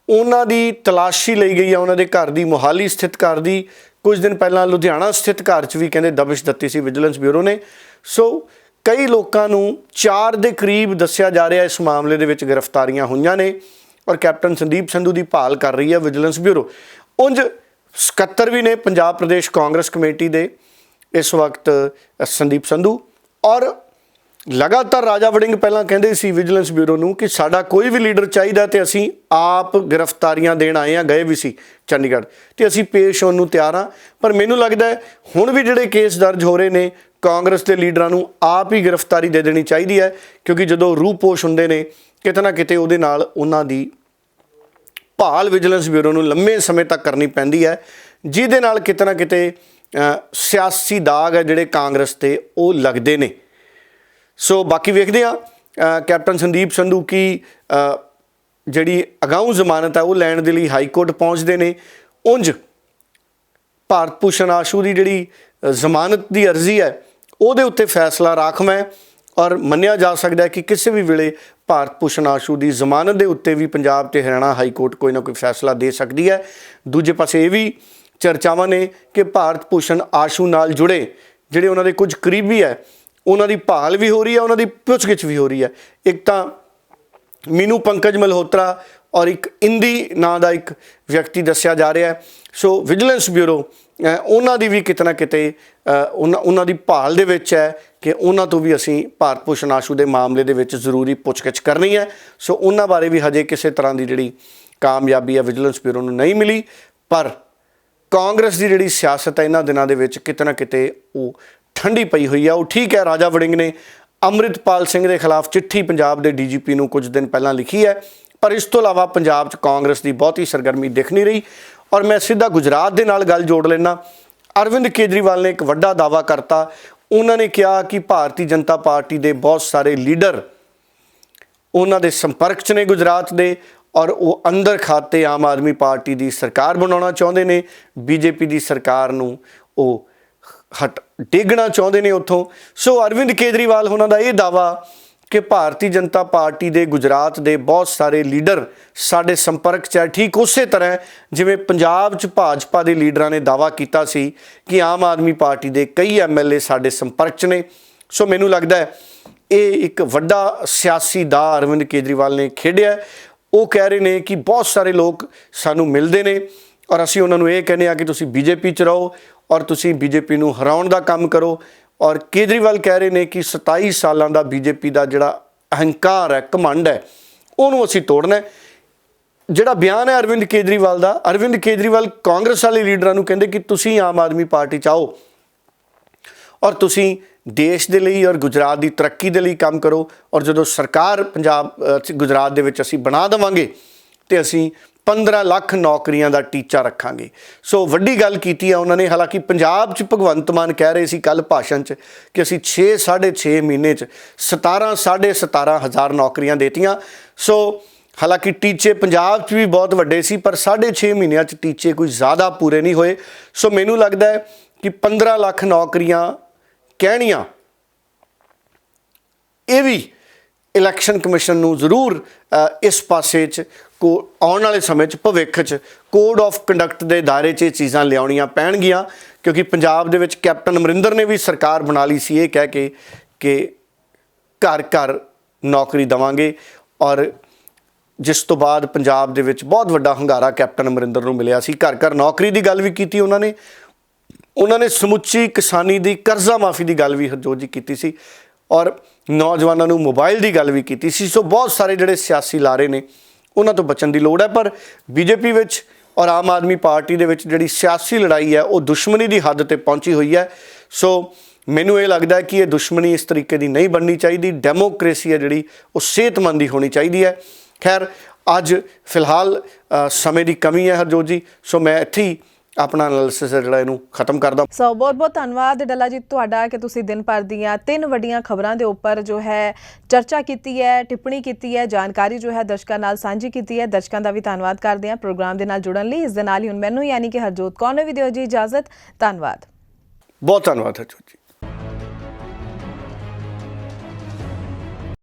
ਉਹਨਾਂ ਦੀ ਤਲਾਸ਼ੀ ਲਈ ਗਈ ਹੈ, ਉਹਨਾਂ ਦੇ ਘਰ ਦੀ, ਮੋਹਾਲੀ ਸਥਿਤ ਘਰ ਦੀ। ਕੁਝ ਦਿਨ ਪਹਿਲਾਂ ਲੁਧਿਆਣਾ ਸਥਿਤ ਘਰ 'ਚ ਵੀ ਕਹਿੰਦੇ ਦਬਿਸ਼ ਦਿੱਤੀ ਸੀ ਵਿਜੀਲੈਂਸ ਬਿਊਰੋ ਨੇ। ਸੋ ਕਈ ਲੋਕਾਂ ਨੂੰ 4 ਦੇ ਕਰੀਬ ਦੱਸਿਆ ਜਾ ਰਿਹਾ ਇਸ ਮਾਮਲੇ ਦੇ ਵਿੱਚ ਗ੍ਰਿਫਤਾਰੀਆਂ ਹੋਈਆਂ ਨੇ ਔਰ ਕੈਪਟਨ ਸੰਦੀਪ ਸੰਧੂ ਦੀ ਭਾਲ ਕਰ ਰਹੀ ਹੈ ਵਿਜੀਲੈਂਸ ਬਿਊਰੋ। ਉਂਝ ਸਕੱਤਰ ਵੀ ਨੇ ਪੰਜਾਬ ਪ੍ਰਦੇਸ਼ ਕਾਂਗਰਸ ਕਮੇਟੀ ਦੇ ਇਸ ਵਕਤ ਸੰਦੀਪ ਸੰਧੂ। ਔਰ ਲਗਾਤਾਰ ਰਾਜਾ ਵੜਿੰਗ ਪਹਿਲਾਂ ਕਹਿੰਦੇ ਸੀ ਵਿਜੀਲੈਂਸ ਬਿਊਰੋ ਨੂੰ ਕਿ ਸਾਡਾ ਕੋਈ ਵੀ ਲੀਡਰ ਚਾਹੀਦਾ ਤੇ ਅਸੀਂ ਆਪ ਗ੍ਰਿਫਤਾਰੀਆਂ ਦੇਣ ਆਏ ਹਾਂ, ਗਏ ਵੀ ਸੀ ਚੰਡੀਗੜ੍ਹ ਤੇ ਅਸੀਂ ਪੇਸ਼ ਹੋਣ ਨੂੰ ਤਿਆਰ ਹਾਂ। ਪਰ ਮੈਨੂੰ ਲੱਗਦਾ ਹੈ ਹੁਣ ਵੀ ਜਿਹੜੇ ਕੇਸ ਦਰਜ ਹੋ ਰਹੇ ਨੇ ਕਾਂਗਰਸ ਦੇ ਲੀਡਰਾਂ ਨੂੰ ਆਪ ਹੀ ਗ੍ਰਿਫਤਾਰੀ ਦੇ ਦੇਣੀ ਚਾਹੀਦੀ ਹੈ, ਕਿਉਂਕਿ ਜਦੋਂ ਰੂਪੋਸ਼ ਹੁੰਦੇ ਨੇ ਕਿਤੇ ਨਾ ਕਿਤੇ ਉਹਦੇ ਨਾਲ ਉਹਨਾਂ ਦੀ ਭਾਲ ਵਿਜੀਲੈਂਸ ਬਿਊਰੋ ਨੂੰ ਲੰਮੇ ਸਮੇਂ ਤੱਕ ਕਰਨੀ ਪੈਂਦੀ ਹੈ, ਜਿਹਦੇ ਨਾਲ ਕਿਤੇ ਨਾ ਕਿਤੇ ਸਿਆਸੀ ਦਾਗ ਹੈ ਜਿਹੜੇ ਕਾਂਗਰਸ 'ਤੇ ਉਹ ਲੱਗਦੇ ਨੇ। ਸੋ ਬਾਕੀ ਵੇਖਦੇ ਹਾਂ ਕੈਪਟਨ ਸੰਦੀਪ ਸੰਧੂ ਕੀ ਜਿਹੜੀ ਅਗਾਊਂ ਜ਼ਮਾਨਤ ਹੈ ਉਹ ਲੈਣ ਦੇ ਲਈ ਹਾਈ ਕੋਰਟ ਪਹੁੰਚਦੇ ਨੇ। ਉਂਝ ਭਾਰਤ ਭੂਸ਼ਣ ਆਸ਼ੂ ਦੀ ਜਿਹੜੀ ਜ਼ਮਾਨਤ ਦੀ ਅਰਜ਼ੀ ਹੈ ਉਹਦੇ ਉੱਤੇ ਫੈਸਲਾ ਰਾਖਵਾਂ ਹੈ ਔਰ ਮੰਨਿਆ ਜਾ ਸਕਦਾ ਹੈ ਕਿ ਕਿਸੇ ਵੀ ਵੇਲੇ ਭਾਰਤ ਭੂਸ਼ਣ ਆਸ਼ੂ ਦੀ ਜ਼ਮਾਨਤ ਦੇ ਉੱਤੇ ਵੀ ਪੰਜਾਬ ਤੇ ਹਰਿਆਣਾ ਹਾਈ ਕੋਰਟ ਕੋਈ ਨਾ ਕੋਈ ਫੈਸਲਾ ਦੇ ਸਕਦੀ ਹੈ। ਦੂਜੇ ਪਾਸੇ ਇਹ ਵੀ ਚਰਚਾਵਾਂ ਨੇ ਕਿ ਭਾਰਤ ਭੂਸ਼ਣ ਆਸ਼ੂ ਨਾਲ ਜੁੜੇ ਜਿਹੜੇ ਉਹਨਾਂ ਦੇ ਕੁਝ ਕਰੀਬੀ ਹੈ ਉਹਨਾਂ ਦੀ ਭਾਲ ਵੀ ਹੋ ਰਹੀ ਹੈ, ਉਹਨਾਂ ਦੀ ਪੁੱਛਗਿੱਛ ਵੀ ਹੋ ਰਹੀ ਹੈ। ਇੱਕ ਤਾਂ ਮੀਨੂ ਪੰਕਜ ਮਲਹੋਤਰਾ ਔਰ ਇੱਕ ਇੰਦੀ ਨਾਂ ਦਾ ਇੱਕ ਵਿਅਕਤੀ ਦੱਸਿਆ ਜਾ ਰਿਹਾ ਹੈ। ਸੋ ਵਿਜੀਲੈਂਸ ਬਿਊਰੋ ਉਹਨਾਂ ਦੀ ਵੀ ਕਿਤੇ ਨਾ ਕਿਤੇ ਉਹਨਾਂ ਦੀ ਭਾਲ ਦੇ ਵਿੱਚ ਹੈ ਕਿ ਉਹਨਾਂ ਤੋਂ ਵੀ ਅਸੀਂ ਭਾਰਤ ਭੂਸ਼ਣ ਆਸ਼ੂ ਦੇ ਮਾਮਲੇ ਦੇ ਵਿੱਚ ਜ਼ਰੂਰੀ ਪੁੱਛਗਿੱਛ ਕਰਨੀ ਹੈ। ਸੋ ਉਹਨਾਂ ਬਾਰੇ ਵੀ ਹਜੇ ਕਿਸੇ ਤਰ੍ਹਾਂ ਦੀ ਜਿਹੜੀ ਕਾਮਯਾਬੀ ਹੈ ਵਿਜੀਲੈਂਸ ਬਿਊਰੋ ਨੂੰ ਨਹੀਂ ਮਿਲੀ। ਪਰ ਕਾਂਗਰਸ ਦੀ ਜਿਹੜੀ ਸਿਆਸਤ ਹੈ ਇਹਨਾਂ ਦਿਨਾਂ ਦੇ ਵਿੱਚ ਕਿਤੇ ਨਾ ਕਿਤੇ ਉਹ ਠੰਡੀ ਪਈ ਹੋਈ ਆ। ਉਹ ਠੀਕ ਹੈ, ਰਾਜਾ ਵੜਿੰਗ ਨੇ ਅੰਮ੍ਰਿਤਪਾਲ ਸਿੰਘ ਦੇ ਖਿਲਾਫ ਚਿੱਠੀ ਪੰਜਾਬ ਦੇ ਡੀਜੀਪੀ ਨੂੰ ਕੁਝ ਦਿਨ ਪਹਿਲਾਂ ਲਿਖੀ ਹੈ, ਪਰ ਇਸ ਤੋਂ ਇਲਾਵਾ ਪੰਜਾਬ 'ਚ ਕਾਂਗਰਸ ਦੀ ਬਹੁਤੀ ਸਰਗਰਮੀ ਦਿਖ ਨਹੀਂ ਰਹੀ। ਔਰ ਮੈਂ ਸਿੱਧਾ ਗੁਜਰਾਤ ਦੇ ਨਾਲ ਗੱਲ ਜੋੜ ਲੈਣਾ। ਅਰਵਿੰਦ ਕੇਜਰੀਵਾਲ ਨੇ ਇੱਕ ਵੱਡਾ ਦਾਅਵਾ ਕਰਤਾ। ਉਹਨਾਂ ਨੇ ਕਿਹਾ ਕਿ ਭਾਰਤੀ ਜਨਤਾ ਪਾਰਟੀ ਦੇ ਬਹੁਤ ਸਾਰੇ ਲੀਡਰ ਉਹਨਾਂ ਦੇ ਸੰਪਰਕ 'ਚ ਨੇ ਗੁਜਰਾਤ ਦੇ ਔਰ ਉਹ ਅੰਦਰ ਖਾਤੇ ਆਮ ਆਦਮੀ ਪਾਰਟੀ ਦੀ ਸਰਕਾਰ ਬਣਾਉਣਾ ਚਾਹੁੰਦੇ ਨੇ, ਬੀਜੇਪੀ ਦੀ ਸਰਕਾਰ ਨੂੰ ਉਹ ਡੇਗਣਾ ਚਾਹੁੰਦੇ ਨੇ ਉੱਥੋਂ। ਸੋ ਅਰਵਿੰਦ ਕੇਜਰੀਵਾਲ ਉਹਨਾਂ ਦਾ ਇਹ ਦਾਅਵਾ ਕਿ ਭਾਰਤੀ ਜਨਤਾ ਪਾਰਟੀ ਦੇ ਗੁਜਰਾਤ ਦੇ ਬਹੁਤ ਸਾਰੇ ਲੀਡਰ ਸਾਡੇ ਸੰਪਰਕ 'ਚ ਹੈ, ਠੀਕ ਉਸੇ ਤਰ੍ਹਾਂ ਜਿਵੇਂ ਪੰਜਾਬ 'ਚ ਭਾਜਪਾ ਦੇ ਲੀਡਰਾਂ ਨੇ ਦਾਅਵਾ ਕੀਤਾ ਸੀ ਕਿ ਆਮ ਆਦਮੀ ਪਾਰਟੀ ਦੇ ਕਈ ਐਮਐਲਏ ਸਾਡੇ ਸੰਪਰਕ 'ਚ ਨੇ। ਸੋ ਮੈਨੂੰ ਲੱਗਦਾ ਹੈ ਇਹ ਇੱਕ ਵੱਡਾ ਸਿਆਸੀ ਦਾਅ ਅਰਵਿੰਦ ਕੇਜਰੀਵਾਲ ਨੇ ਖੇਡਿਆ। ਉਹ ਕਹਿ ਰਹੇ ਨੇ ਕਿ ਬਹੁਤ ਸਾਰੇ ਲੋਕ ਸਾਨੂੰ ਮਿਲਦੇ ਨੇ ਔਰ ਅਸੀਂ ਉਹਨਾਂ ਨੂੰ ਇਹ ਕਹਿੰਦੇ ਹਾਂ ਕਿ ਤੁਸੀਂ ਬੀਜੇਪੀ 'ਚ ਰਹੋ ਔਰ ਤੁਸੀਂ ਬੀਜੇਪੀ ਨੂੰ ਹਰਾਉਣ ਦਾ ਕੰਮ ਕਰੋ। ਔਰ ਕੇਜਰੀਵਾਲ ਕਹਿ ਰਹੇ ਨੇ ਕਿ 27 ਸਾਲਾਂ ਦਾ ਬੀਜੇਪੀ ਦਾ ਜਿਹੜਾ ਅਹੰਕਾਰ ਹੈ, ਘਮੰਡ ਹੈ, ਉਹਨੂੰ ਅਸੀਂ ਤੋੜਨਾ ਹੈ। ਜਿਹੜਾ ਬਿਆਨ ਹੈ ਅਰਵਿੰਦ ਕੇਜਰੀਵਾਲ ਦਾ, ਅਰਵਿੰਦ ਕੇਜਰੀਵਾਲ ਕਾਂਗਰਸ ਵਾਲੇ ਲੀਡਰਾਂ ਨੂੰ ਕਹਿੰਦੇ ਕਿ ਤੁਸੀਂ ਆਮ ਆਦਮੀ ਪਾਰਟੀ 'ਚ ਆਓ ਔਰ ਤੁਸੀਂ ਦੇਸ਼ ਦੇ ਲਈ ਔਰ ਗੁਜਰਾਤ ਦੀ ਤਰੱਕੀ ਦੇ ਲਈ ਕੰਮ ਕਰੋ ਔਰ ਜਦੋਂ ਸਰਕਾਰ ਗੁਜਰਾਤ ਦੇ ਵਿੱਚ ਅਸੀਂ ਬਣਾ ਦੇਵਾਂਗੇ ਤੇ ਅਸੀਂ 15 ਲੱਖ ਨੌਕਰੀਆਂ ਦਾ ਟੀਚਾ ਰੱਖਾਂਗੇ। ਸੋ ਵੱਡੀ ਗੱਲ ਕੀਤੀ ਹੈ ਉਹਨਾਂ ਨੇ। ਹਾਲਾਂਕਿ ਪੰਜਾਬ 'ਚ ਭਗਵੰਤ ਮਾਨ ਕਹਿ ਰਹੇ ਸੀ ਕੱਲ੍ਹ ਭਾਸ਼ਣ 'ਚ ਕਿ ਅਸੀਂ 6.5 ਮਹੀਨੇ 'ਚ 17,500 ਨੌਕਰੀਆਂ ਦੇਤੀਆਂ। ਸੋ ਹਾਲਾਂਕਿ ਟੀਚੇ ਪੰਜਾਬ 'ਚ ਵੀ ਬਹੁਤ ਵੱਡੇ ਸੀ ਪਰ 6.5 ਮਹੀਨਿਆਂ 'ਚ ਟੀਚੇ ਕੋਈ ਜ਼ਿਆਦਾ ਪੂਰੇ ਨਹੀਂ ਹੋਏ। ਸੋ ਮੈਨੂੰ ਲੱਗਦਾ ਹੈ ਕਿ 15 ਲੱਖ ਨੌਕਰੀਆਂ ਕਹਿਣੀਆਂ ਇਹ ਵੀ ਇਲੈਕਸ਼ਨ ਕਮਿਸ਼ਨ ਨੂੰ ਜ਼ਰੂਰ ਇਸ ਪਾਸੇ 'ਚ ਆਉਣ ਵਾਲੇ ਸਮੇਂ 'ਚ ਭਵਿੱਖ 'ਚ ਕੋਡ ਆਫ ਕੰਡਕਟ ਦੇ ਦਾਇਰੇ 'ਚ ਇਹ ਚੀਜ਼ਾਂ ਲਿਆਉਣੀਆਂ ਪੈਣਗੀਆਂ, ਕਿਉਂਕਿ ਪੰਜਾਬ ਦੇ ਵਿੱਚ ਕੈਪਟਨ ਅਮਰਿੰਦਰ ਨੇ ਵੀ ਸਰਕਾਰ ਬਣਾ ਲਈ ਸੀ ਇਹ ਕਹਿ ਕੇ ਕਿ ਘਰ ਘਰ ਨੌਕਰੀ ਦੇਵਾਂਗੇ। ਔਰ ਜਿਸ ਤੋਂ ਬਾਅਦ ਪੰਜਾਬ ਦੇ ਵਿੱਚ ਬਹੁਤ ਵੱਡਾ ਹੁੰਗਾਰਾ ਕੈਪਟਨ ਅਮਰਿੰਦਰ ਨੂੰ ਮਿਲਿਆ ਸੀ। ਘਰ ਘਰ ਨੌਕਰੀ ਦੀ ਗੱਲ ਵੀ ਕੀਤੀ ਉਹਨਾਂ ਨੇ ਸਮੁੱਚੀ ਕਿਸਾਨੀ ਦੀ ਕਰਜ਼ਾ ਮਾਫੀ ਦੀ ਗੱਲ ਵੀ ਹਰਜੋਤ ਜੀ ਕੀਤੀ ਸੀ ਔਰ ਨੌਜਵਾਨਾਂ ਨੂੰ ਮੋਬਾਈਲ ਦੀ ਗੱਲ ਵੀ ਕੀਤੀ ਸੀ। ਸੋ ਬਹੁਤ ਸਾਰੇ ਜਿਹੜੇ ਸਿਆਸੀ ਲਾਰੇ ਨੇ ਉਹਨਾਂ ਤੋਂ ਬਚਣ ਦੀ ਲੋੜ ਹੈ। ਪਰ ਬੀਜੇਪੀ ਵਿੱਚ ਔਰ ਆਮ ਆਦਮੀ ਪਾਰਟੀ ਦੇ ਵਿੱਚ ਜਿਹੜੀ ਸਿਆਸੀ ਲੜਾਈ ਹੈ ਉਹ ਦੁਸ਼ਮਣੀ ਦੀ ਹੱਦ ਤੇ ਪਹੁੰਚੀ ਹੋਈ ਹੈ। ਸੋ ਮੈਨੂੰ ਇਹ ਲੱਗਦਾ ਹੈ ਕਿ ਇਹ ਦੁਸ਼ਮਣੀ ਇਸ ਤਰੀਕੇ ਦੀ ਨਹੀਂ ਬਣਨੀ ਚਾਹੀਦੀ। ਡੈਮੋਕ੍ਰੇਸੀ ਹੈ ਜਿਹੜੀ ਉਹ ਸਿਹਤਮੰਦ ਹੀ ਹੋਣੀ ਚਾਹੀਦੀ ਹੈ। ਖੈਰ ਅੱਜ ਫਿਲਹਾਲ ਸਮੇਂ ਦੀ ਕਮੀ ਹੈ ਹਰਜੋਤ ਜੀ, ਸੋ ਮੈਂ ਇੱਥੇ ਹੀ ਆਪਣਾ ਐਨਾਲਿਸਿਸ ਜਿਹੜਾ ਇਹਨੂੰ ਖਤਮ ਕਰਦਾ। ਸੋ ਬਹੁਤ ਬਹੁਤ ਧੰਨਵਾਦ ਡੱਲਾ ਜੀ ਤੁਹਾਡਾ ਕਿ ਤੁਸੀਂ ਦਿਨ ਭਰ ਦੀਆਂ 3 ਵੱਡੀਆਂ ਖਬਰਾਂ ਦੇ ਉੱਪਰ ਜੋ ਹੈ ਚਰਚਾ ਕੀਤੀ ਹੈ, ਟਿੱਪਣੀ ਕੀਤੀ ਹੈ, ਜਾਣਕਾਰੀ ਜੋ ਹੈ ਦਰਸ਼ਕਾਂ ਨਾਲ ਸਾਂਝੀ ਕੀਤੀ ਹੈ। ਦਰਸ਼ਕਾਂ ਦਾ ਵੀ ਧੰਨਵਾਦ ਕਰਦੇ ਹਾਂ ਪ੍ਰੋਗਰਾਮ ਦੇ ਨਾਲ ਜੁੜਨ ਲਈ। ਇਸ ਦੇ ਨਾਲ ਹੀ ਹੁਣ ਮੈਨੂੰ ਯਾਨੀ ਕਿ ਹਰਜੋਤ ਕੌਰ ਨੂੰ ਵੀ ਦਿਓ ਜੀ ਇਜਾਜ਼ਤ। ਧੰਨਵਾਦ। ਬਹੁਤ ਧੰਨਵਾਦ ਹਰਜੋਤ ਜੀ।